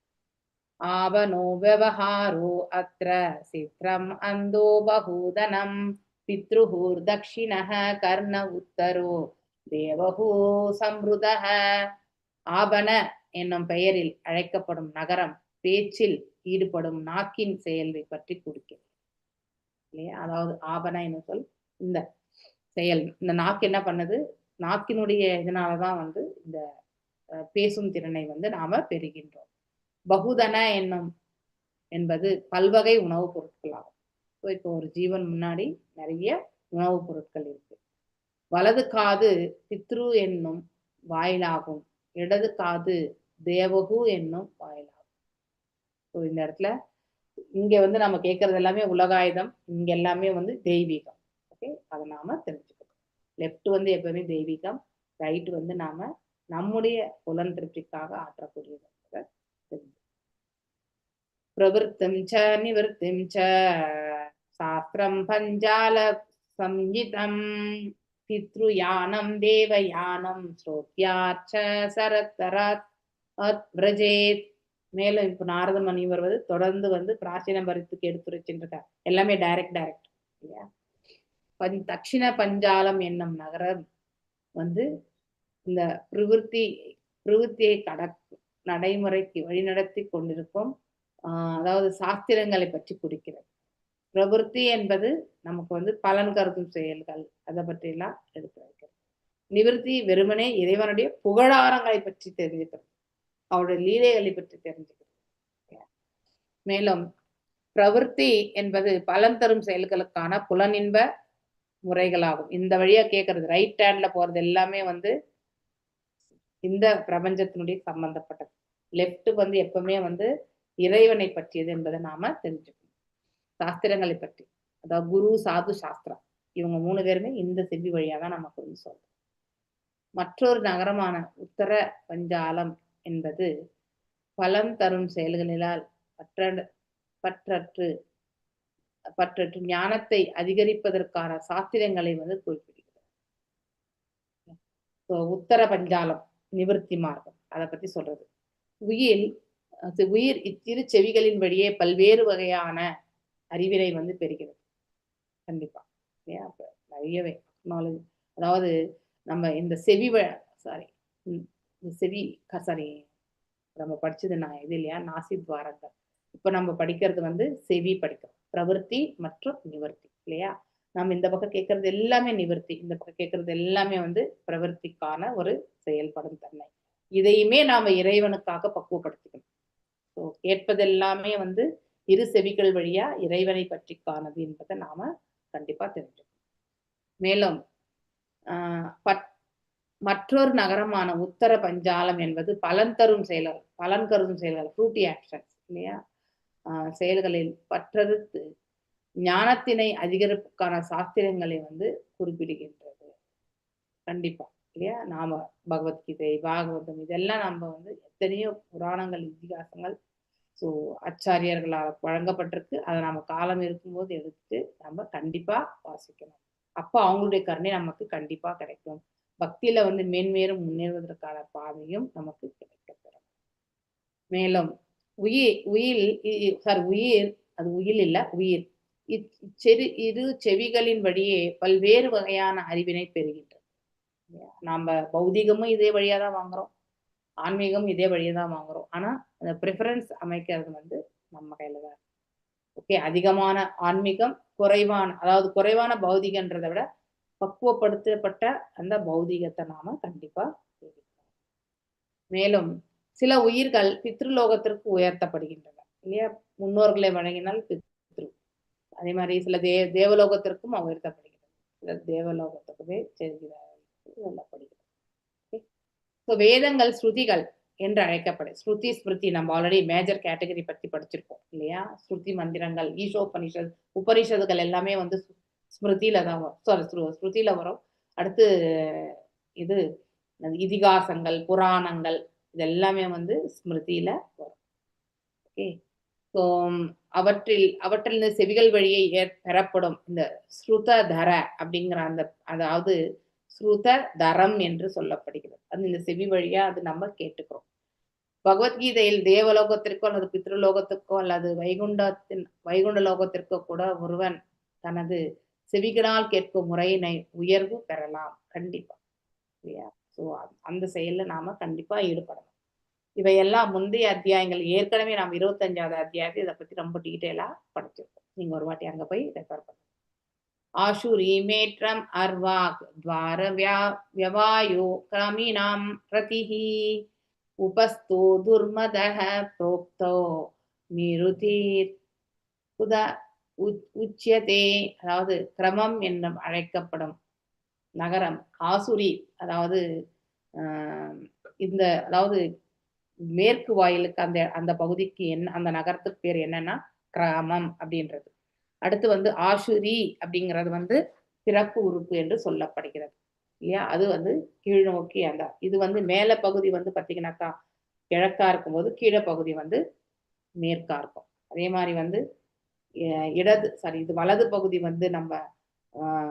ஆவனோ விவஹாரோ அத்ர சித்ரம் அந்தோ பகூதனம் பித்ருஹூர் தக்ஷிணஹ கர்ண உத்தரோ தேவஹூ சம்ருதஹ. ஆபன என்னும் பெயரில் அழைக்கப்படும் நகரம் பேச்சில் ஈடுபடும் நாக்கின் செயலை பற்றி குறிக்கிறது இல்லையா? அதாவது ஆபன என்ன சொல், இந்த செயல், இந்த நாக்கு என்ன பண்ணுது, நாக்கினுடைய இதனாலதான் வந்து இந்த பேசும் திறனை வந்து நாம பெறுகின்றோம். பகுதன என்பது பல்வகை உணவுப் பொருட்களாகும். இப்போ ஒரு ஜீவன் முன்னாடி நிறைய உணவுப் பொருட்கள் இருக்கு. வலது காது பித்ரு என்னும் வாயிலாகும், இடது காது தேவகு என்னும் வாயிலாகும். ஸோ இந்த இடத்துல இங்க வந்து நம்ம கேட்கறது எல்லாமே உலகாயுதம், இங்க எல்லாமே வந்து தெய்வீகம். ஓகே, அதை நாம தெரிஞ்சுக்கணும். லெஃப்ட் வந்து எப்பவுமே தெய்வீகம், ரைட் வந்து நாம நம்முடைய புலன் திருப்திக்காக ஆற்றக்கூடியது. பிரவருத்தம் ச நிவர்த்திம் ச சாஸ்திரம் பஞ்சால சம்ஹிதம் பித்ருயானம் தேவயானம் ஸ்ரோத்யாச்ச சரத்தராத் விரஜேத். மேலும் இப்ப நாரத முனிவர் வந்து தொடர்ந்து வந்து பிராச்சீன பரித்துக்கு எடுத்துரைச்சிருக்கார். எல்லாமே டைரக்ட் இல்லையா? தட்சிண பஞ்சாலம் என்னும் நகரம் வந்து இந்த பிரவருத்தியை நடைமுறைக்கு வழிநடத்தி கொண்டிருக்கும், அதாவது சாஸ்திரங்களை பற்றி குறிக்கிறது. பிரவருத்தி என்பது நமக்கு வந்து பலன் கருதும் செயல்கள், அதை பற்றி எல்லாம் எடுத்து வைக்கிறது. நிவர்த்தி வெறுமனே இறைவனுடைய புகழாரங்களை பற்றி தெரிஞ்சுக்கிறது, அவருடைய லீலைகளை பற்றி தெரிஞ்சுக்கிறது. மேலும் பிரவருத்தி என்பது பலன் தரும் செயல்களுக்கான புலனின்ப முறைகளாகும். இந்த வழியா கேட்கறது, ரைட் ஹேண்ட்ல போறது எல்லாமே வந்து இந்த பிரபஞ்சத்தினுடைய சம்பந்தப்பட்டது. லெப்ட் வந்து எப்பவுமே வந்து இறைவனை பற்றியது என்பதை நாம தெரிஞ்சுக்கணும். சாஸ்திரங்களை பற்றி, அதாவது குரு சாது சாஸ்திரம், இவங்க 3 பேருமே இந்த செவ்வி வழியா தான் நமக்கு வந்து சொல்றோம். மற்றொரு நகரமான உத்தர பஞ்சாலம் என்பது பலன் தரும் செயல்களினால் பற்றற்று ஞானத்தை அதிகரிப்பதற்கான சாஸ்திரங்களை வந்து குறிப்பிடுகிறது. உத்தர பஞ்சாலம் நிவர்த்தி மார்க்கம், அதை பத்தி சொல்றது. உயிர் இச்சிறு செவிகளின் வழியே பல்வேறு வகையான அறிவினை வந்து பெறுகிறது. கண்டிப்பா இல்லையா? நிறையவே நாலேஜ், அதாவது நம்ம இந்த நம்ம படிச்சது நான் இது இல்லையா, நாசி துவாரங்கள். இப்ப நம்ம படிக்கிறது வந்து செவி படிக்கிறோம், பிரவருத்தி மற்றும் நிவர்த்தி இல்லையா? நம்ம இந்த பக்கம் கேட்கறது எல்லாமே நிவர்த்தி, இந்த பக்கம் கேட்கறது எல்லாமே வந்து பிரவருத்திக்கான ஒரு செயல்படும் தன்மை. இதையுமே நாம இறைவனுக்காக பக்குவப்படுத்திக்கணும். ஸோ கேட்பது எல்லாமே வந்து இரு செவிகள் வழியா இறைவனை பற்றி காணது என்பதை நாம கண்டிப்பா தெரிஞ்சுக்கணும். மேலும் மற்றொரு நகரமான உத்தர பஞ்சாலம் என்பது பலன் கருதும் செயல்கள் ஃப்ரூட்டி ஆக்ஷன்ஸ் இல்லையா, செயல்களில் பற்றறுத்து ஞானத்தினை அதிகரிப்புக்கான சாஸ்திரங்களை வந்து குறிப்பிடுகின்றது. கண்டிப்பா இல்லையா, நாம பகவத்கீதை, பாகவதம் இதெல்லாம் நம்ம வந்து எத்தனையோ புராணங்கள், இதிகாசங்கள் ஆச்சாரியர்களால் வழங்கப்பட்டிருக்கு. அதை நம்ம காலம் இருக்கும்போது எடுத்து நம்ம கண்டிப்பா வாசிக்கணும். அப்போ அவங்களுடைய கருணை நமக்கு கண்டிப்பா கிடைக்கும். பக்தியில வந்து மேன்மேலும் முன்னேறுவதற்கான பாதையும் நமக்கு கிடைக்கப்பெறும். மேலும் இரு செவிகளின் வழியே பல்வேறு வகையான அறிவினை பெறுகின்றது. நாம பௌதிகமும் இதே வழியா தான் வாங்குறோம், ஆன்மீகமும் இதே வழியா தான் வாங்குறோம். ஆனா அந்த ப்ரிஃபரன்ஸ் அமைக்கிறது வந்து நம்ம கையில தான். ஓகே, அதிகமான ஆன்மீகம், குறைவான பௌதிகன்றதை விட பக்குவப்படுத்தப்பட்ட அந்த பௌதிகத்தை நாம கண்டிப்பா தெரிவிக்கணும். மேலும் சில உயிர்கள் பித்ருலோகத்திற்கு உயர்த்தப்படுகின்றன இல்லையா, முன்னோர்களை வழங்கினால் பித்ரு. அதே மாதிரி சில தேவலோகத்திற்கும் உயர்த்தப்படுகிறது, சில தேவலோகத்துக்குமே சொல்லப்படுகிறது. வேதங்கள் ஸ்ருதிகள் என்று அழைக்கப்படும். ஸ்ருதி ஸ்மிருதி நம்ம ஆல்ரெடி மேஜர் கேட்டகரி பத்தி படிச்சிருக்கோம் இல்லையா. ஸ்ருதி மந்திரங்கள், ஈஷோபனிஷத், உபனிஷதுகள் எல்லாமே வந்து ஸ்மிருதியில தான் வரும், ஸ்ருதியில வரும். அடுத்து இது இதிகாசங்கள், புராணங்கள் இதெல்லாமே வந்து ஸ்மிருதியில வரும். ஓகே, ஸோ அவற்றில் செவிகள் வழியே பெறப்படும் இந்த ஸ்ருததர அப்படிங்கிற அதாவது ஸ்ருத தரம் என்று சொல்லப்படுகிறது. அது இந்த செவி வழியா அது நம்ம கேட்டுக்கிறோம். பகவத்கீதையில் தேவலோகத்திற்கோ அல்லது பித்ருலோகத்திற்கோ அல்லது வைகுண்ட லோகத்திற்கோ கூட ஒருவன் தனது செவிகளால் கேட்கும் முறையினை உயர்வு பெறலாம் கண்டிப்பா இல்லையா. ஸோ அந்த செயல்ல நாம கண்டிப்பா ஈடுபடணும். இவையெல்லாம் முந்தைய அத்தியாயங்கள் ஏற்கனவே நாம் 25வது அத்தியாயத்தை இதை பத்தி ரொம்ப டீட்டெயிலா படிச்சிருக்கோம். நீங்க ஒரு வாட்டி அங்க போய் ரெஃபர் பண்ணுங்க. ஆஷுரி மேற்றம் அர்வாக் துவார வியவாயோ கிராமினாம் ரதிஹி உபஸ்தோ துர்மதஹ ப்ரோக்தோ நிருதீர் உச்சியதே. அதாவது கிரமம் என்னும் அழைக்கப்படும் நகரம் ஆசுரி, அதாவது அதாவது மேற்கு வாயிலுக்கு அந்த பகுதிக்கு அந்த நகரத்துக்கு பேர் என்னன்னா கிராமம் அப்படின்றது. அடுத்து வந்து ஆஷுரி அப்படிங்கிறது வந்து பிறப்பு உறுப்பு என்று சொல்லப்படுகிறது இல்லையா. அது வந்து கீழ் நோக்கி இது வந்து மேல பகுதி வந்து பார்த்தீங்கன்னாக்கா கிழக்கா இருக்கும்போது கீழே பகுதி வந்து மேற்கா இருக்கும். அதே மாதிரி வந்து இது வலது பகுதி வந்து நம்ம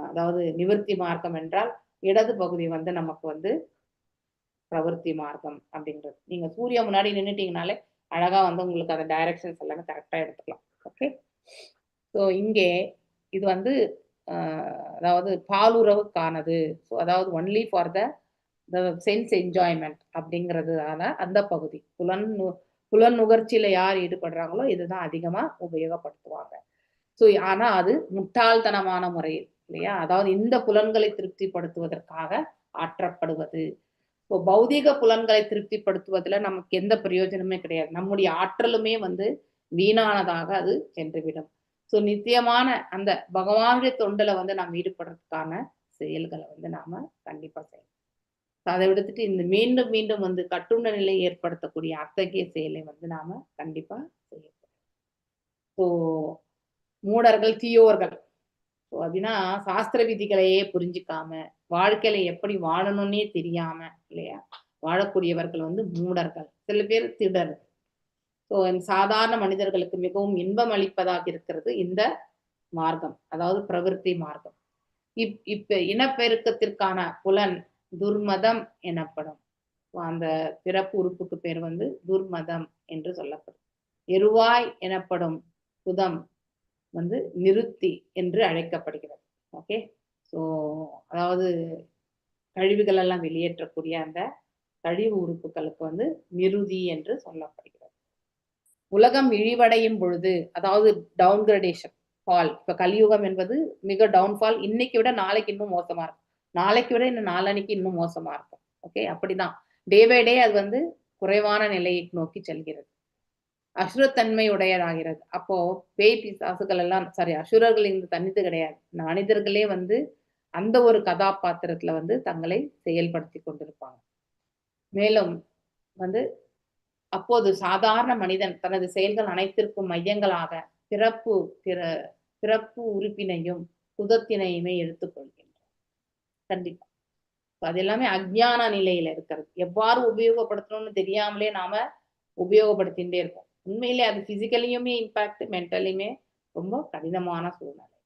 அதாவது நிவர்த்தி மார்க்கம் என்றால், இடது பகுதி வந்து நமக்கு வந்து பிரவர்த்தி மார்க்கம் அப்படின்றது. நீங்க சூரிய முன்னாடி நின்றுட்டீங்கனாலே அழகா வந்து உங்களுக்கு அந்த டைரக்ஷன்ஸ் எல்லாமே கரெக்டா எடுத்துக்கலாம். ஓகே, ஸோ இங்கே இது வந்து அதாவது பாலுறவுக்கானது. ஸோ அதாவது only for the sense enjoyment அப்படிங்கிறதுனால அந்த பகுதி புலன் நுகர்ச்சியில யார் ஈடுபடுறாங்களோ இதுதான் அதிகமா உபயோகப்படுத்துவாங்க. ஸோ ஆனா அது முட்டாள்தனமான முறையில் இல்லையா, அதாவது இந்த புலன்களை திருப்திப்படுத்துவதற்காக ஆற்றப்படுவது. இப்போ பௌதிக புலன்களை திருப்திப்படுத்துவதுல நமக்கு எந்த பிரயோஜனமே கிடையாது. நம்முடைய ஆற்றலுமே வந்து வீணானதாக அது சென்றுவிடும். ஸோ நித்தியமான அந்த பகவானுடைய தொண்டுல வந்து நாம் ஈடுபடுறதுக்கான செயல்களை வந்து நாம கண்டிப்பா செய்யணும். அதை விடுத்துட்டு இந்த மீண்டும் மீண்டும் வந்து கட்டுண்ட நிலை ஏற்படுத்தக்கூடிய அத்தகைய செயலை வந்து நாம கண்டிப்பா செய்யணும். ஸோ மூடர்கள், தீயோர்கள் அப்படின்னா சாஸ்திர விதிகளையே புரிஞ்சுக்காம வாழ்க்கையில எப்படி வாழணும்னே தெரியாம இல்லையா வாழக்கூடியவர்கள் வந்து மூடர்கள். சில பேர் திடர்கள். ஸோ சாதாரண மனிதர்களுக்கு மிகவும் இன்பம் அளிப்பதாக இருக்கிறது இந்த மார்க்கம், அதாவது பிரவிற்த்தி மார்க்கம். இப்ப இனப்பெருக்கத்திற்கான புலன் துர்மதம் எனப்படும். அந்த பிறப்பு உறுப்புக்கு பேர் வந்து துர்மதம் என்று சொல்லப்படும். எருவாய் எனப்படும் புதம் வந்து நிருத்தி என்று அழைக்கப்படுகிறது. ஓகே, ஸோ அதாவது கழிவுகள் எல்லாம் வெளியேற்றக்கூடிய அந்த கழிவு உறுப்புகளுக்கு வந்து நிருதி என்று சொல்லப்படுகிறது. உலகம் இழிவடையும் பொழுது, அதாவது டவுன்கிரடேஷன், ஃபால். இப்ப கலியுகம் என்பது மிக டவுன்ஃபால். இன்னைக்கு விட நாளைக்கு இன்னும் மோசமா இருக்கும், நாளைக்கு விட இன்னும் நாளன்னைக்கு இன்னும் மோசமா இருக்கும். ஓகே, அப்படிதான் டே பை டே அது வந்து குறைவான நிலையை நோக்கி செல்கிறது. அசுரத்தன்மை உடையதாகிறது. அப்போ பேய் பிசாசுகள் எல்லாம் அசுரர்கள் இங்கு தனித்து கிடையாது. மனிதர்களே வந்து அந்த ஒரு கதாபாத்திரத்துல வந்து தங்களை செயல்படுத்தி கொண்டிருப்பாங்க. மேலும் வந்து அப்போது சாதாரண மனிதன் தனது செயல்கள் அனைத்திற்கும் மையங்களாக பிறப்பு உறுப்பினையும் குதத்தினையுமே எடுத்துக்கொள்கின்றான். கண்டிப்பா அது எல்லாமே அஞ்ஞான நிலையில இருக்கிறது. எவ்வாறு உபயோகப்படுத்தணும்னு தெரியாமலே நாம உபயோகப்படுத்திகிட்டே இருக்கோம். உண்மையிலே அது பிசிக்கலியுமே இம்பாக்ட், மென்டலியுமே ரொம்ப கடினமான சூழ்நிலை.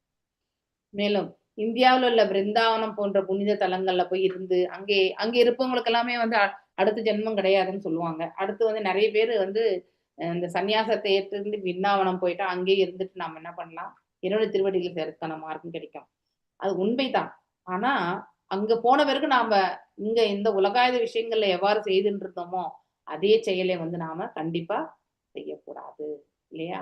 மேலும் இந்தியாவில் உள்ள பிருந்தாவனம் போன்ற புனித தலங்கள்ல போய் இருந்து அங்கே இருப்பவங்களுக்கு எல்லாமே வந்து அடுத்த ஜென்மம் கிடையாதுன்னு சொல்லுவாங்க. அடுத்து வந்து நிறைய பேர் வந்து இந்த சன்னியாசத்தை ஏற்றிருந்து பிருந்தாவனம் போயிட்டா அங்கேயே இருந்துட்டு நாம என்ன பண்ணலாம், இறைவனுடைய திருவடிகள் சேர்க்கான மார்க்கம் கிடைக்கும். அது உண்மைதான். ஆனா அங்க போன பிறகு நாம இங்க இந்த உலகாயுத விஷயங்கள்ல எவ்வாறு செய்துட்டு இருந்தோமோ அதே செயலை வந்து நாம கண்டிப்பா செய்யக்கூடாது இல்லையா?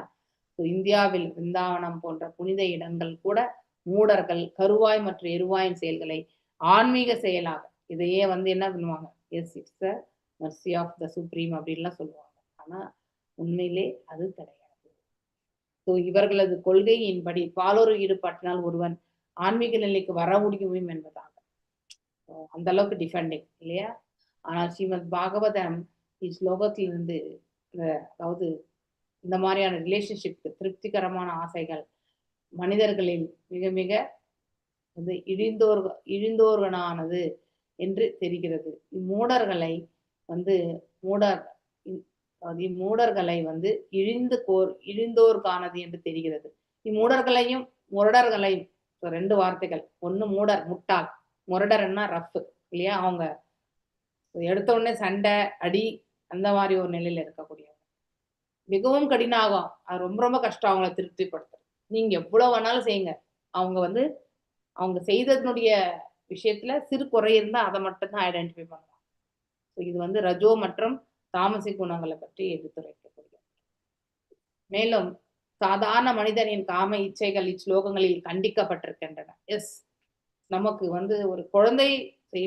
இந்தியாவில் பிருந்தாவனம் போன்ற புனித இடங்கள் கூட மூடர்கள் கருவாய் மற்றும் எருவாயின் செயல்களை ஆன்மீக செயலாக இதையே வந்து என்ன பண்ணுவாங்க, yes it's the mercy of the supreme அப்படின்லாம் சொல்லுவாங்க. ஆனா உண்மையிலே அது கிடையாது. இவர்களது கொள்கையின்படி பாலொரு ஈடுபாட்டினால் ஒருவன் ஆன்மீக நிலைக்கு வர முடியும் என்பதாக அந்த அளவுக்கு டிஃபெண்டிங் இல்லையா? ஆனால் ஸ்ரீமத் பாகவதம் ஸ்லோகத்திலிருந்து அதாவது இந்த மாதிரியான ரிலேஷன்ஷிப் திருப்திகரமான ஆசைகள் மனிதர்களில் மிக மிக வந்து இழிந்தோர்கனானது என்று தெரிகிறது. இம்மூடர்களை வந்து இம்மூடர்களை வந்து இழிந்தோர்கானது என்று தெரிகிறது. இம்மூடர்களையும் முரடர்களையும் ரெண்டு வார்த்தைகள். ஒண்ணு மூடர், முட்டாள். முரடர்னா ரஃப் இல்லையா? அவங்க எடுத்த உடனே சண்டை அடி அந்த மாதிரி ஒரு நிலையில இருக்கக்கூடியவங்க மிகவும் கடினம் ஆகும். அது ரொம்ப ரொம்ப கஷ்டம் அவங்கள திருப்திப்படுத்துறது. நீங்க எவ்வளவு வேணாலும் செய்யுங்க, அவங்க வந்து அவங்க செய்ததனுடைய விஷயத்துல சிறு குறை இருந்தா அதை மட்டும்தான் ஐடென்டிஃபை பண்ணலாம். இது வந்து ரஜோ மற்றும் தாமசி குணங்களை பற்றி எடுத்துரைக்கக்கூடிய. மேலும் சாதாரண மனிதனின் காம இச்சைகள் இச்லோகங்களில் கண்டிக்கப்பட்டிருக்கின்றன. எஸ், நமக்கு வந்து ஒரு குழந்தை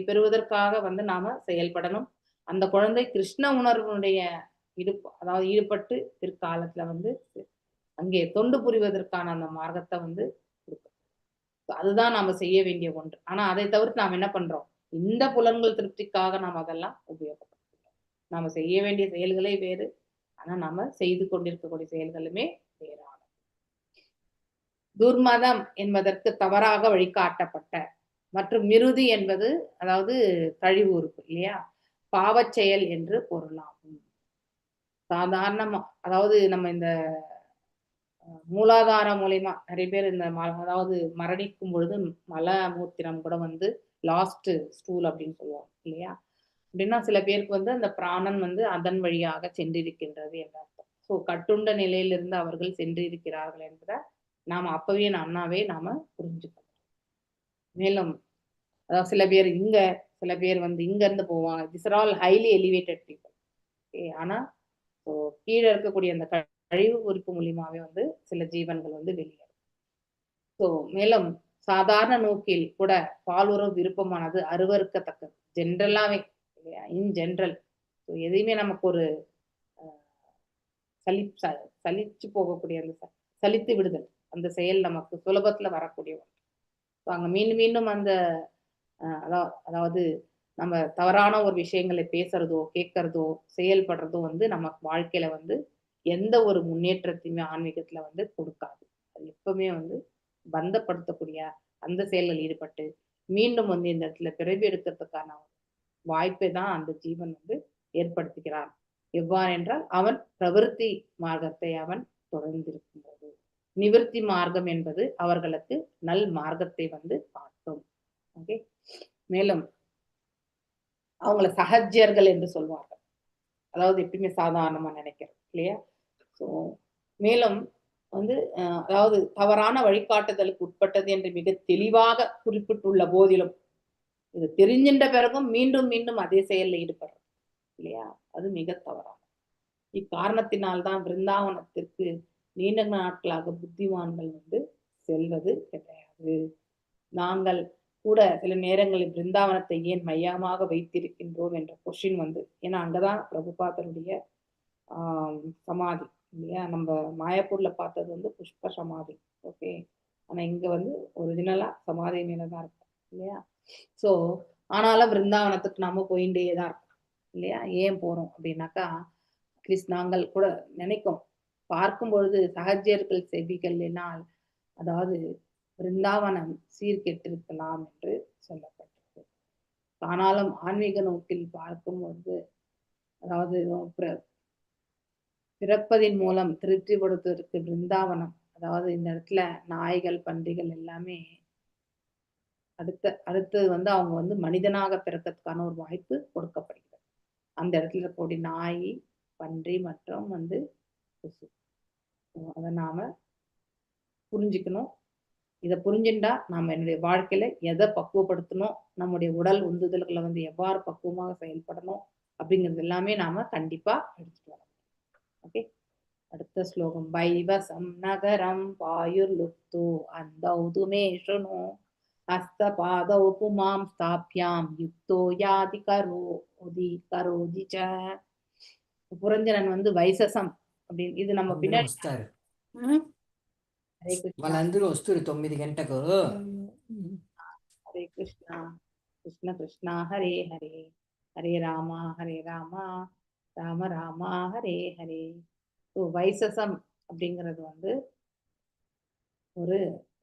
பெறுவதற்காக வந்து நாம செயல்படணும். அந்த குழந்தை கிருஷ்ண உணர்வுடைய ஈடுபட்டு பிற்காலத்துல வந்து அங்கே தொண்டு புரிவதற்கான அந்த மார்க்கத்தை வந்து கொடுக்கும். அதுதான் நாம செய்ய வேண்டிய ஒன்று. ஆனா அதை தவிர்த்து நாம் என்ன பண்றோம், இந்த புலன்கள் திருப்திக்காக நாம் அதெல்லாம் உபயோகப்படுத்துறோம். நாம செய்ய வேண்டிய செயல்களே வேறு, ஆனா நாம செய்து கொண்டிருக்கக்கூடிய செயல்களுமே வேறானது. துர்மதம் என்பதற்கு தவறாக வழிகாட்டப்பட்ட மற்றும் மிருதி என்பது அதாவது கழிவு உறுப்பு இல்லையா, பாவச் செயல் என்று பொருளாகும். சாதாரணமா அதாவது நம்ம இந்த மூலாதாரம் மூலியமா நிறைய பேர் இந்த அதாவது மரணிக்கும் பொழுது மலமூத்திரம் கூட வந்து லாஸ்ட் ஸ்டூல் அப்படின்னு சொல்லுவாங்க இல்லையா? அப்படின்னா சில பேருக்கு வந்து அந்த பிராணன் வந்து அதன் வழியாக சென்றிருக்கின்றது என்ற அர்த்தம். ஸோ கட்டுண்ட நிலையிலிருந்து அவர்கள் சென்றிருக்கிறார்கள் என்பதை நாம அப்பவே அண்ணாவே நாம புரிஞ்சுக்கணும். மேலும் அதாவது சில பேர் வந்து இங்க இருந்து போவாங்க. This are all highly elevated people. ஆனா கீழே இருக்கக்கூடிய அந்த கழிவு உறுப்பு மூலியமாவே வந்து சில ஜீவன்கள் வந்து வெளியேறும். ஸோ மேலும் சாதாரண நோக்கில் கூட பாலுறவு விருப்பமானது அருவருக்கத்தக்கது ஜென்ரலாவே இல்லையா? இன் ஜென்ரல் எதையுமே நமக்கு ஒரு சலிச்சு போகக்கூடிய அந்த சலித்து விடுதல் அந்த செயல் நமக்கு சுலபத்துல வரக்கூடிய ஒன்று. அங்க மீண்டும் மீண்டும் அந்த அதாவது நம்ம தவறான ஒரு விஷயங்களை பேசுறதோ கேட்கறதோ செயல்படுறதோ வந்து நம்ம வாழ்க்கையில வந்து எந்த ஒரு முன்னேற்றத்தையுமே ஆன்மீகத்துல வந்து கொடுக்காது. அது எப்பவுமே வந்து பந்தப்படுத்தக்கூடிய அந்த செயல்கள் ஈடுபட்டு மீண்டும் வந்து இந்த இடத்துல பிறவி எடுக்கிறதுக்கான வாய்ப்பை தான் அந்த ஜீவன் வந்து ஏற்படுத்துகிறான். எவ்வாறு என்றால் அவன் பிரவிற்த்தி மார்க்கத்தை அவன் தொடர்ந்திருக்கும் போது. நிவர்த்தி மார்க்கம் என்பது அவர்களுக்கு நல் மார்க்கத்தை வந்து காட்டும். ஓகே, மேலும் அவங்கள சஹஜ்யர்கள் என்று சொல்வார்கள். அதாவது எப்பயுமே சாதாரணமா நினைக்கிறோம் இல்லையா? ஸோ மேலும் வந்து அதாவது தவறான வழிகாட்டுதலுக்கு உட்பட்டது என்று மிக தெளிவாக குறிப்பிட்டுள்ள போதிலும் இது தெரிஞ்சின்ற பிறகும் மீண்டும் மீண்டும் அதே செயலில் ஈடுபடுறது இல்லையா? அது மிக தவறான. இக்காரணத்தினால்தான் பிருந்தாவனத்திற்கு நீண்ட நாட்களாக புத்திமான்கள் வந்து செல்வது கிடையாது. நாங்கள் கூட சில நேரங்களில் பிருந்தாவனத்தை ஏன் மையமாக வைத்திருக்கின்றோம் என்ற கொஸ்டின் வந்து, ஏன்னா அங்கதான் பிரபுபாதருடைய சமாதி இல்லையா? நம்ம மாயாப்பூர்ல பார்த்தது வந்து புஷ்ப சமாதி. ஓகே. ஆனா இங்க வந்து ஒரிஜினலா சமாதி நிலை தான் இருக்கும் இல்லையா? ஸோ ஆனாலும் பிருந்தாவனத்துக்கு நாம போயிட்டே தான் இருக்கோம் இல்லையா? ஏன் போறோம் அப்படின்னாக்கா, அட்லீஸ்ட் நாங்கள் கூட நினைக்கும் பார்க்கும் பொழுது சகஜர்கள் செவிகளினால், அதாவது பிருந்தாவனம் சீர்கெட்டிருக்கலாம் என்று சொல்லப்பட்டிருக்கு. ஆனாலும் ஆன்மீக நோக்கில் பார்க்கும்போது, அதாவது பிறப்பதின் மூலம் திருப்திப்படுத்துவதற்கு பிருந்தாவனம், அதாவது இந்த இடத்துல நாய்கள் பன்றிகள் எல்லாமே அடுத்தது வந்து அவங்க வந்து மனிதனாக பிறக்கிறதுக்கான ஒரு வாய்ப்பு கொடுக்கப்படுகிறது. அந்த இடத்துல இருக்கக்கூடிய நாய் பன்றி மற்றும் வந்து கொசு. அதை நாம புரிஞ்சுக்கணும். இதை புரிஞ்சுட்டா நாம என்னுடைய வாழ்க்கையில எதை பக்குவப்படுத்தணும், நம்முடைய உடல் உந்துதல்களை வந்து எவ்வாறு பக்குவமாக செயல்படணும் அப்படிங்கிறது எல்லாமே நாம கண்டிப்பா எடுத்துட்டு வரணும். ஓகே. அடுத்த ஸ்லோகம். வைவசம் நகரம் பாயுர்லுப்தோ அந்தௌது மே ஷுணு ஹஸ்தபாதௌ புமாம் ஸ்தாப்யாம் யுக்தோ யாதி கரோதி ச. புரஞ்சனன் வந்து வைசசம் அப்படின்னு இது நம்ம பின்னாடி వస్తారు ஹரே கிருஷ்ணா వాళ్ళందరూ వస్తారు 9 గంటకు ஹரே கிருஷ்ணா கிருஷ்ண கிருஷ்ணா ஹரே ஹரே ஹரே ராமா ராம ராமா ஹரே ஹரே. ஸோ வைசசம் அப்படிங்கிறது வந்து ஒரு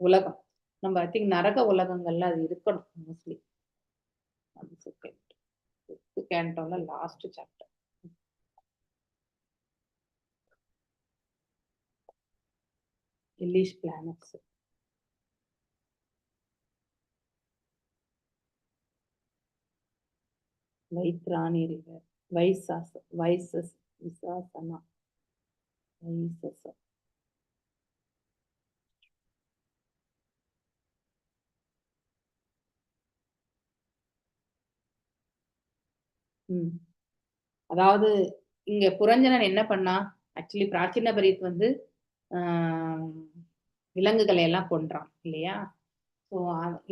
உலகம். நம்ம ஐ திங்க் நரக உலகங்கள்ல அது இருக்கணும் மோஸ்ட்லி. கேண்டோல last chapter. Hellish planets. Vaitarani river விசாசனா வைசசம். அதாவது இங்க புரஞ்சனன் என்ன பண்ணா, ஆக்சுவலி பிராச்சீன பரீத் வந்து விலங்குகளை எல்லாம் கொன்றான் இல்லையா? ஸோ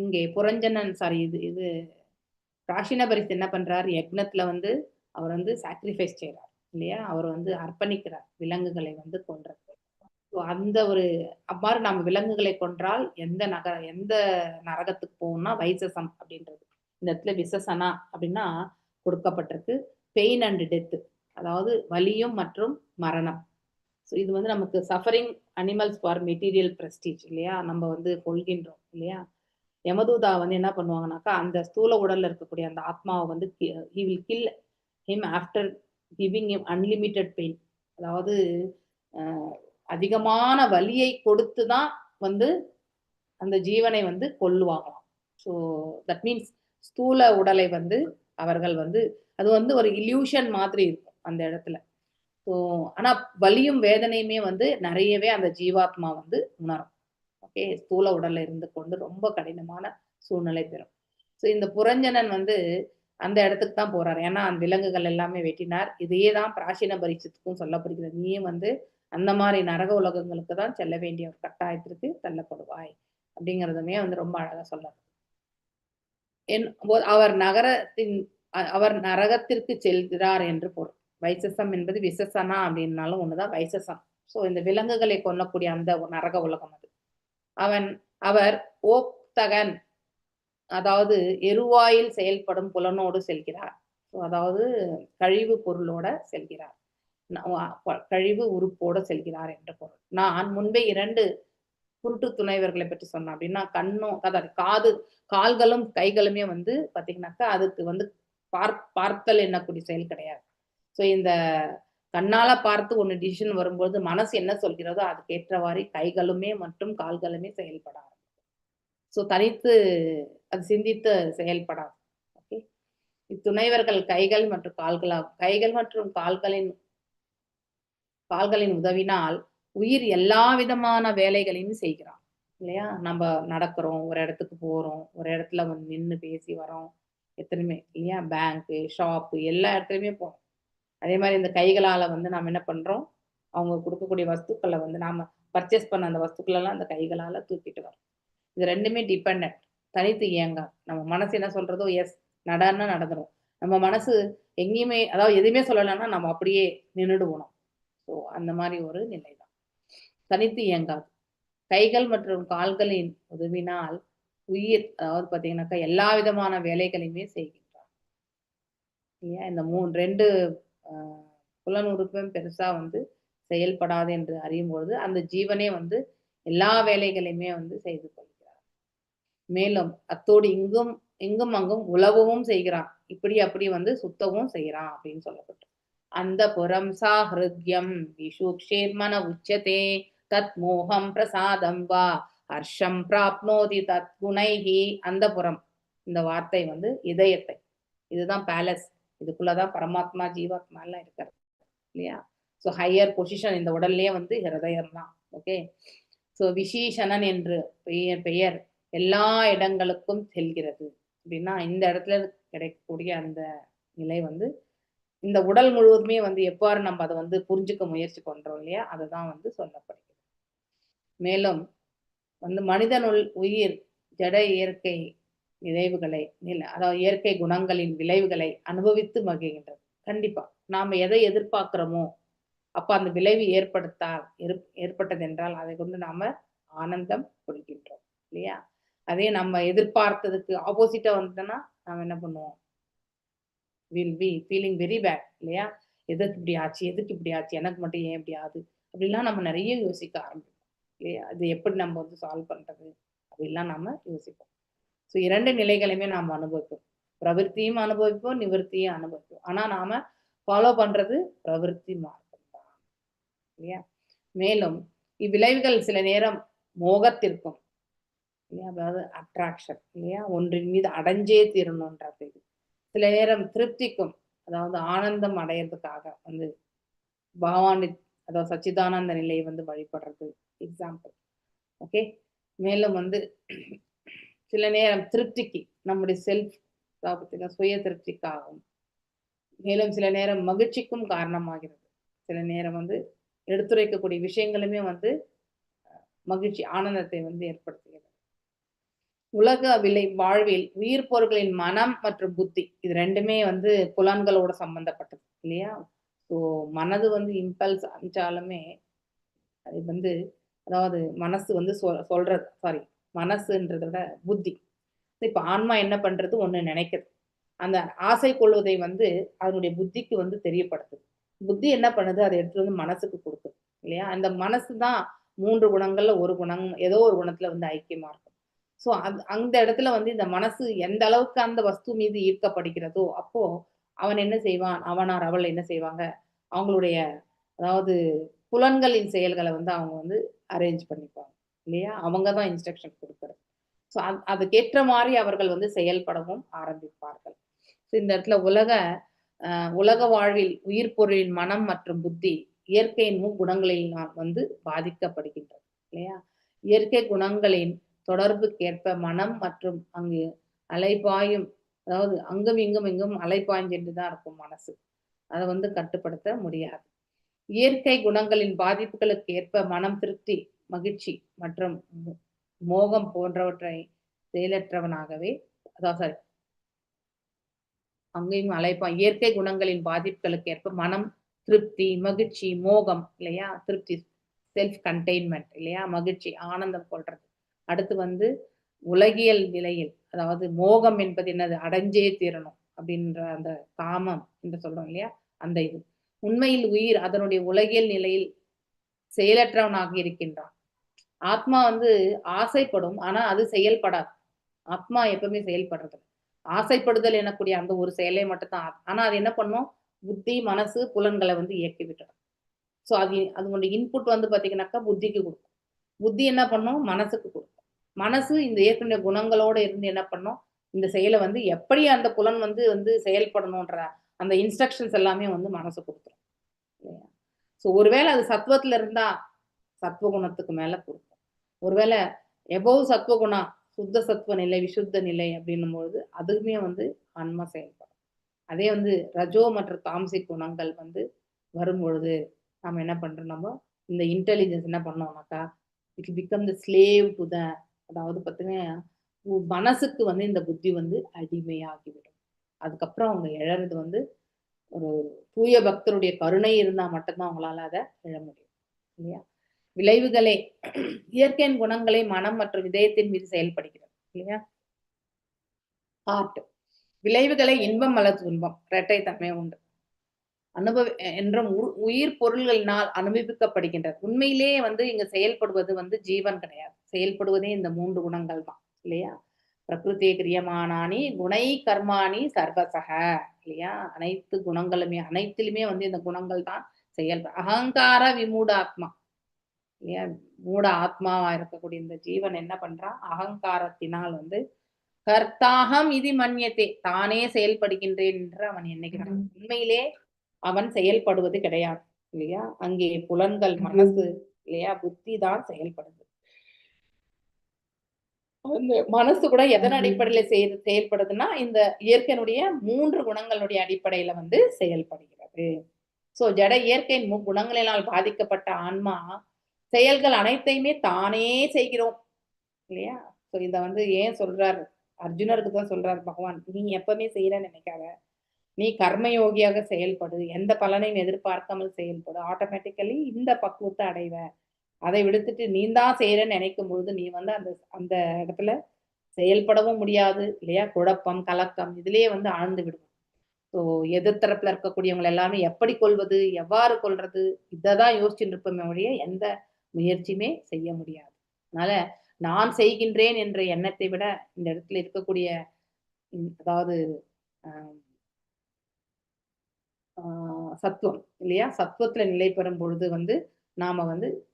இங்கே புரஞ்சனன் இது பிராச்சீன பரீத் என்ன பண்றார், யக்னத்துல வந்து அவர் வந்து சாக்ரிஃபைஸ் செய்யறார் இல்லையா? அவர் வந்து அர்ப்பணிக்கிறார் விலங்குகளை வந்து கொன்றது. ஸோ அந்த ஒரு அவ்வாறு நம்ம விலங்குகளை கொன்றால் எந்த நரகத்துக்கு போகும்னா வைசசம் அப்படின்றது. இந்த இடத்துல விசசனா அப்படின்னா கொடுக்கப்பட்டிருக்கு. பெயின் அண்ட் டெத்து, அதாவது வலியும் மற்றும் மரணம். ஸோ இது வந்து நமக்கு suffering animals for material prestige இல்லையா? நம்ம வந்து கொள்கின்றோம் இல்லையா? யமதூதா வந்து என்ன பண்ணுவாங்கனாக்கா, அந்த ஸ்தூல உடல்ல இருக்கக்கூடிய அந்த ஆத்மாவை வந்து he will kill him after giving him unlimited pain. அதாவது அதிகமான வலியை கொடுத்து தான் வந்து அந்த ஜீவனை வந்து கொல்லுவாங்களாம். ஸோ தட் மீன்ஸ் ஸ்தூல உடலை வந்து அவர்கள் வந்து அது வந்து ஒரு இல்யூஷன் மாதிரி இருக்கும் அந்த இடத்துல. ஸோ ஆனா வலியும் வேதனையுமே வந்து நிறையவே அந்த ஜீவாத்மா வந்து உணரும். ஓகே. ஸ்தூல உடல்ல இருந்து கொண்டு ரொம்ப கடினமான சூழ்நிலை பெறும். ஸோ இந்த புரஞ்சனன் வந்து அந்த இடத்துக்கு தான் போறாரு. ஏன்னா அந்த விலங்குகள் எல்லாமே வெட்டினார். இதையே தான் பிராச்சீன பரீட்சத்துக்கும் சொல்லப்படுகிறது. நீயும் வந்து அந்த மாதிரி நரக உலகங்களுக்கு தான் செல்ல வேண்டிய ஒரு கட்டாயத்திற்கு தள்ளப்படுவாய் அப்படிங்கிறதுமே வந்து ரொம்ப அழகா சொல்றாரு. அவர் நரகத்திற்கு செல்கிறார் என்று பொருள். வைசசம் என்பது விசசனா அப்படின்னாலும் ஒண்ணுதான் வைசசம். ஸோ இந்த விலங்குகளை கொல்லக்கூடிய அந்த நரக உலகம் அது. அவர் ஓப்தகன், அதாவது எருவாயில் செயல்படும் புலனோடு செல்கிறார். அதாவது கழிவு பொருளோட செல்கிறார், கழிவு உறுப்போட செல்கிறார் என்ற பொருள். நான் முன்பே 2 குருட்டு துணைவர்களை பற்றி சொன்னேன். அப்படின்னா அதாவது கால்களும் கைகளுமே வந்து பாத்தீங்கன்னாக்கா அதுக்கு வந்து பார்த்தல் என்னக்கூடிய செயல் கிடையாது. ஸோ இந்த கண்ணால பார்த்து ஒண்ணு டிசிஷன் வரும்போது மனசு என்ன சொல்கிறதோ அதுக்கு ஏற்றவாறு கைகளுமே மற்றும் கால்களுமே செயல்பட ஆரம்பிக்கும். ஸோ தனித்து அது சிந்தித்து செயல்படாது. ஓகே. இத்துணைவர்கள் கைகள் மற்றும் கால்களாகும். கைகள் மற்றும் கால்களின் உதவினால் உயிர் எல்லா விதமான வேலைகளையும் செய்கிறான் இல்லையா? நம்ம நடக்கிறோம், ஒரு இடத்துக்கு போறோம், ஒரு இடத்துல வந்து நின்று பேசி வரோம், எத்தனையுமே இல்லையா? பேங்க்கு, ஷாப்பு, எல்லா இடத்துலையுமே போறோம். அதே மாதிரி இந்த கைகளால வந்து நம்ம என்ன பண்றோம், அவங்க கொடுக்கக்கூடிய வஸ்துக்களை வந்து நாம பர்ச்சேஸ் பண்ண அந்த வஸ்துக்கள் எல்லாம் அந்த கைகளால தூக்கிட்டு வரோம். இது ரெண்டுமே டிபெண்ட், தனித்து இயங்காது. நம்ம மனசு என்ன சொல்றதோ எஸ் நடந்துரும். நம்ம மனசு எங்கேயுமே, அதாவது எதுவுமே சொல்லலைன்னா நம்ம அப்படியே நின்றுடுவோம். ஸோ அந்த மாதிரி ஒரு நிலை தான். தனித்து இயங்காது. கைகள் மற்றும் கால்களின் உதவினால் உயிர், அதாவது பார்த்தீங்கன்னாக்கா எல்லா விதமான வேலைகளையுமே செய்கின்றார் இல்லையா. இந்த 2 புலன் உறுப்பும் பெருசா வந்து செயல்படாது என்று அறியும் பொழுது அந்த ஜீவனே வந்து எல்லா வேலைகளையுமே வந்து செய்து கொள்கிறார். மேலும் அத்தோடு இங்கும் அங்கும் உலவவும் செய்கிறான், இப்படி அப்படி வந்து சுத்தவும் செய்கிறான் அப்படின்னு சொல்லப்பட்டு. அந்த புறம் சா ஹிருத்யம் விஷுக்ஷேர்மன உச்சதே தத் மோகம் பிரசாதம் வா ஹர்ஷம் பிராப்னோதி தத் குணைஹி. அந்த புறம், இந்த வார்த்தை வந்து இதயத்தை, இதுதான் பேலஸ், இதுக்குள்ளதான் பரமாத்மா ஜீவாத்மா எல்லாம் இருக்கிறது இல்லையா. ஸோ ஹையர் பொசிஷன் இந்த உடல்லே வந்து ஹிருதயம் தான். ஓகே. ஸோ விசீஷணன் என்று பெயர் எல்லா இடங்களுக்கும் செல்கிறது அப்படின்னா இந்த இடத்துல கிடைக்கக்கூடிய அந்த நிலை வந்து இந்த உடல் முழுவதுமே வந்து எவ்வாறு நம்ம அதை வந்து புரிஞ்சுக்க முயற்சி பண்றோம் இல்லையா, அதுதான் வந்து சொல்லப்படுகிறது. மேலும் வந்து மனிதனுள் உயிர் ஜட இயற்கை விளைவுகளை, அதாவது இயற்கை குணங்களின் விளைவுகளை அனுபவித்து மகிழ்கின்றது. கண்டிப்பா நாம எதை எதிர்பார்க்கிறோமோ அப்ப அந்த விளைவு ஏற்பட்டது என்றால் அதை கொண்டு நாம ஆனந்தம் கொள்கின்றோம் இல்லையா. அதே நம்ம எதிர்பார்த்ததுக்கு ஆப்போசிட்டா வந்துட்டோம்னா நாம என்ன பண்ணுவோம், will be feeling very bad இல்லையா. எதுக்கு இப்படி ஆச்சு, எதுக்கு இப்படி ஆச்சு, எனக்கு மட்டும் ஏன் இப்படி ஆகுது அப்படிலாம் நம்ம நிறைய யோசிக்க ஆரம்பிப்போம் இல்லையா. அது எப்படி நம்ம வந்து சால்வ் பண்றது அப்படிலாம் நம்ம யோசிப்போம். ஸோ 2 நிலைகளையுமே நாம் அனுபவிப்போம். பிரவருத்தியும் அனுபவிப்போம், நிவர்த்தியும் அனுபவிப்போம். ஆனா நாம ஃபாலோ பண்றது பிரவருத்தி மார்க்கம் தான் இல்லையா. மேலும் இவ்விளைவுகள் சில நேரம் மோகத்திற்கும் இல்லையா, அதாவது அட்ராக்ஷன் இல்லையா, ஒன்றின் மீது அடைஞ்சே தீரணுன்றது. சில நேரம் திருப்திக்கும், அதாவது ஆனந்தம் அடையிறதுக்காக வந்து பகவான், அதாவது சச்சிதானந்த நிலையை வந்து வழிபடுறது எக்ஸாம்பிள். ஓகே. மேலும் வந்து சில நேரம் திருப்திக்கு, நம்முடைய செல்ஃப் சுய திருப்திக்காகும். மேலும் சில நேரம் மகிழ்ச்சிக்கும் காரணமாகிறது. சில நேரம் வந்து எடுத்துரைக்கக்கூடிய விஷயங்களுமே வந்து மகிழ்ச்சி, ஆனந்தத்தை வந்து ஏற்படுத்துகிறது. உலக வாழ்வில் உயிர் பொருட்களின் மனம் மற்றும் புத்தி, இது 2மே வந்து புலன்களோட சம்பந்தப்பட்டது இல்லையா. ஸோ மனது வந்து இம்பல்ஸ் அனுப்பிச்சாலுமே அது வந்து, அதாவது மனசு வந்து சொல்றது, மனசுன்றத விட புத்தி. இப்ப ஆன்மா என்ன பண்றது, ஒண்ணு நினைக்கிறது, அந்த ஆசை கொள்வதை வந்து அதனுடைய புத்திக்கு வந்து தெரியப்படுத்துது. புத்தி என்ன பண்ணுது, அதை எடுத்துட்டு வந்து மனசுக்கு கொடுக்குது இல்லையா. அந்த மனசு தான் 3 குணங்கள்ல ஒரு குணம், ஏதோ ஒரு குணத்துல வந்து ஐக்கியமா இருக்கும். ஸோ அந்த இடத்துல வந்து இந்த மனசு எந்த அளவுக்கு அந்த வஸ்து மீது ஈர்க்கப்படுகிறதோ அப்போ அவன் என்ன செய்வான், அவனார் அவள் என்ன செய்வாங்க, அவங்களுடைய அதாவது புலன்களின் செயல்களை வந்து அவங்க வந்து அரேஞ்ச் பண்ணிப்பாங்க இல்லையா. அவங்க தான் இன்ஸ்ட்ரக்ஷன் கொடுக்குறது. ஸோ அதுக்கேற்ற மாதிரி அவர்கள் வந்து செயல்படவும் ஆரம்பிப்பார்கள். ஸோ இந்த இடத்துல உலக வாழ்வில் உயிர் பொருளின் மனம் மற்றும் புத்தி இயற்கையின் குணங்களினால் வந்து பாதிக்கப்படுகின்றது இல்லையா. இயற்கை குணங்களின் தொடர்புக்கேற்ப மனம் மற்றும் அங்கு அலைபாயும், அதாவது அங்கும் இங்கும் அலைபாய்ஞ்சென்று தான் இருக்கும் மனசு, அதை வந்து கட்டுப்படுத்த முடியாது. இயற்கை குணங்களின் பாதிப்புகளுக்கு ஏற்ப மனம் திருப்தி, மகிழ்ச்சி மற்றும் மோகம் போன்றவற்றை செயலற்றவனாகவே, அதாவது அங்கேயும் அலைப்பான். இயற்கை குணங்களின் பாதிப்புகளுக்கு ஏற்ப மனம் திருப்தி, மகிழ்ச்சி, மோகம் இல்லையா. திருப்தி செல்ஃப் கண்டெய்ன்மெண்ட் இல்லையா, மகிழ்ச்சி ஆனந்தம் கொள்றது. அடுத்து வந்து உலகியல் நிலையில், அதாவது மோகம் என்பது என்னது, அடைஞ்சே தீரணும் அப்படின்ற அந்த காமம் என்று சொல்றோம் இல்லையா, அந்த இது. உண்மையில் உயிர் அதனுடைய உலகியல் நிலையில் செயலற்றவனாக இருக்கின்றான். ஆத்மா வந்து ஆசைப்படும், ஆனா அது செயல்படாது. ஆத்மா எப்பவுமே செயல்படுறது, ஆசைப்படுதல் எனக்கூடிய அந்த ஒரு செயலை மட்டும்தான். ஆனா அது என்ன பண்ணும், புத்தி மனசு புலன்களை வந்து இயக்கி விட்டுடும். ஸோ அதனுடைய இன்புட் வந்து பாத்தீங்கன்னாக்கா புத்திக்கு கொடுக்கும், புத்தி என்ன பண்ணும், மனசுக்கு கொடுக்கும். மனசு இந்த ஏற்கனவே குணங்களோட இருந்து என்ன பண்ணும், இந்த செயலை வந்து எப்படி அந்த புலன் வந்து செயல்படணும்ன்ற அந்த இன்ஸ்ட்ரக்ஷன்ஸ் எல்லாமே வந்து மனசு கொடுத்துரும் இல்லையா. ஸோ ஒருவேளை அது சத்துவத்துல இருந்தா சத்துவகுணத்துக்கு மேல கொடுக்கும். ஒருவேளை எபோவ் சத்துவகுணா, சுத்த சத்துவ நிலை, விசுத்த நிலை அப்படின்னும் பொழுது அதுவுமே வந்து ஆன்மா செயல்படும். அதே வந்து ரஜோ மற்றும் தாமசிக் குணங்கள் வந்து வரும் பொழுது நம்ம என்ன பண்றோம், நம்ம இந்த இன்டெலிஜென்ஸ் என்ன பண்ணோம்னாக்கா it become the slave to the, அதாவது பார்த்தீங்கன்னா மனசுக்கு வந்து இந்த புத்தி வந்து அடிமையாகிவிடும். அதுக்கப்புறம் அவங்க எழறது வந்து ஒரு தூய பக்தருடைய கருணை இருந்தா மட்டும்தான் அவங்களால அதை எழ முடியும் இல்லையா? விளைவுகளே இயற்கையின் குணங்களை மனம் மற்றும் இதயத்தின் மீது செயல்படுகிறது இல்லையா? ஹார்ட் விளைவுகளை இன்பம் அல்லது துன்பம் இரட்டை தன்மை உண்டு. என்றும் உயிர் பொருள்களினால் அனுபவிக்கப்படுகின்றது. உண்மையிலேயே இங்க செயல்படுவது ஜீவன் கிடையாது. செயல்படுவதே இந்த 3 குணங்கள் தான் இல்லையா? பிரகிருதி கிரியமானானி குணை கர்மாணி சர்வசக இல்லையா? அனைத்து குணங்களுமே அனைத்திலுமே இந்த குணங்கள் தான் செயல்படும். அகங்கார விமூட ஆத்மா இல்லையா? மூட ஆத்மாவா இருக்கக்கூடிய இந்த ஜீவன் என்ன பண்றான்? அகங்காரத்தினால் கர்த்தாகம் இது மன்யத்தே, தானே செயல்படுகின்றேன் என்று அவன் எண்ணுகிறான். உண்மையிலே அவன் செயல்படுவது கிடையாது இல்லையா? அங்கே புலன்கள், மனசு இல்லையா, புத்தி தான் செயல்படுது. அந்த மனசு கூட எதன் அடிப்படையில செயல்படுதுன்னா இந்த இயற்கையினுடைய 3 குணங்களுடைய அடிப்படையில செயல்படுகிறது. சோ ஜட இயற்கையின் குணங்களினால் பாதிக்கப்பட்ட ஆன்மா செயல்கள் அனைத்தையுமே தானே செய்கிறோம் இல்லையா? சோ இத ஏன் சொல்றாரு? அர்ஜுனருக்கு தான் சொல்றாரு பகவான், நீ எப்பவுமே செய்யறன்னு நினைக்காத, நீ கர்மயோகியாக செயல்படு, எந்த பலனையும் எதிர்பார்க்காமல் செயல்படு, ஆட்டோமேட்டிக்கலி இந்த பக்குவத்தை அடைவ. அதை விடுத்துட்டு நீ தான் செய்யறன்னு நினைக்கும் பொழுது நீ அந்த அந்த இடத்துல செயல்படவும் முடியாது இல்லையா? குழப்பம், கலக்கம் இதுலயே ஆழ்ந்து விடுவோம். ஸோ எதிர்த்தரப்புல இருக்கக்கூடியவங்க எல்லாமே எப்படி கொள்வது, எவ்வாறு கொள்றது, இதைதான் யோசிச்சுட்டு இருப்போமே ஒழிய எந்த முயற்சியுமே செய்ய முடியாது. அதனால நான் செய்கின்றேன் என்ற எண்ணத்தை விட இந்த இடத்துல இருக்கக்கூடிய அதாவது சத்துவம் இல்லையா? சத்துவத்துல நிலை பெறும் பொழுது நாம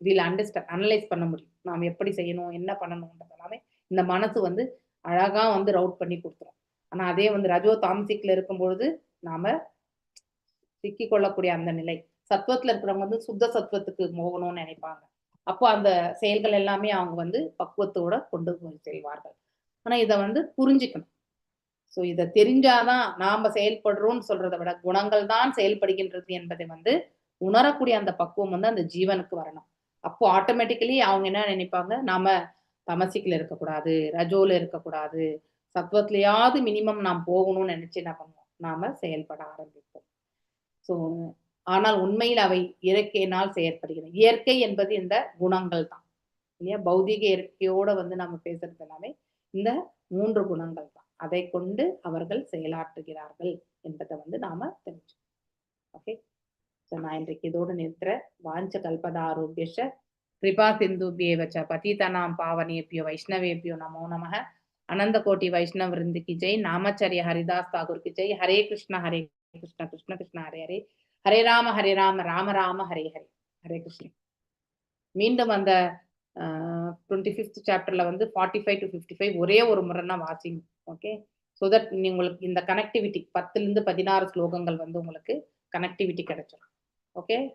வில் அண்டர்ஸ்டாண்ட், அனலைஸ் பண்ண முடியும். நாம் எப்படி செய்யணும், என்ன பண்ணணும்ன்றது எல்லாமே இந்த மனசு அழகா ரவுட் பண்ணி கொடுத்துரும். ஆனா அதே ரஜோ தாமசிக்ல இருக்கும் பொழுது நாம சிக்கி கொள்ளக்கூடிய அந்த நிலை. சத்துவத்துல இருக்கிறவங்க சுத்த சத்துவத்துக்கு போகணும்னு நினைப்பாங்க. அப்போ அந்த செயல்கள் எல்லாமே அவங்க பக்குவத்தோட கொண்டு போய் செல்வார்கள். ஆனா இதை புரிஞ்சுக்கணும். சோ இதை தெரிஞ்சாதான் நாம செயல்படுறோம்னு சொல்றதை விட குணங்கள் தான் செயல்படுகின்றது என்பதை உணரக்கூடிய அந்த பக்குவம் அந்த ஜீவனுக்கு வரணும். அப்போ ஆட்டோமேட்டிக்கலி அவங்க என்ன நினைப்பாங்க, நாம தமசிக்கல இருக்கக்கூடாது, ரஜோல இருக்கக்கூடாது, சத்துவத்திலேயாவது மினிமம் நாம் போகணும்னு நினைச்சு என்ன பண்ணுவோம், நாம செயல்பட ஆரம்பிப்போம். சோ ஆனால் உண்மையில் அவை இயற்கையினால் செயற்படுகிறது. இயற்கை என்பது இந்த குணங்கள் தான் இல்லையா? பௌதிக இயற்கையோட நம்ம பேசுறது எல்லாமே இந்த 3 குணங்கள் தான். அதை கொண்டு அவர்கள் செயலாற்றுகிறார்கள் என்பதை நாம தெரிஞ்சுக்கணும். ஓகே, ஸோ நான் இன்றைக்கு இதோடு நிறுத்துறேன். வாஞ்ச கல்பதாரோபியஷ கிருபா சிந்துபியேவச்ச பதிதனாம் பாவனேபியோ வைஷ்ணவேபியோ நமோ நமः. அனந்த கோட்டி வைஷ்ணவ விருந்துக்கு ஜெய். நாமச்சரிய ஹரிதாஸ் தாகூருக்கு ஜெய். ஹரே கிருஷ்ண கிருஷ்ண கிருஷ்ண ஹரே ஹரே, ஹரே ராம ராம ராம ஹரே ஹரே. ஹரே கிருஷ்ண. மீண்டும் அந்த 25th சாப்டர்ல 45 to 55 ஒரே ஒரு முறைன்னா வாசிங்க. ஓகே, ஸோ தட் உங்களுக்கு இந்த கனெக்டிவிட்டி 10லிருந்து 16 ஸ்லோகங்கள் உங்களுக்கு கனெக்டிவிட்டி கிடைச்சிடும். ஓகே.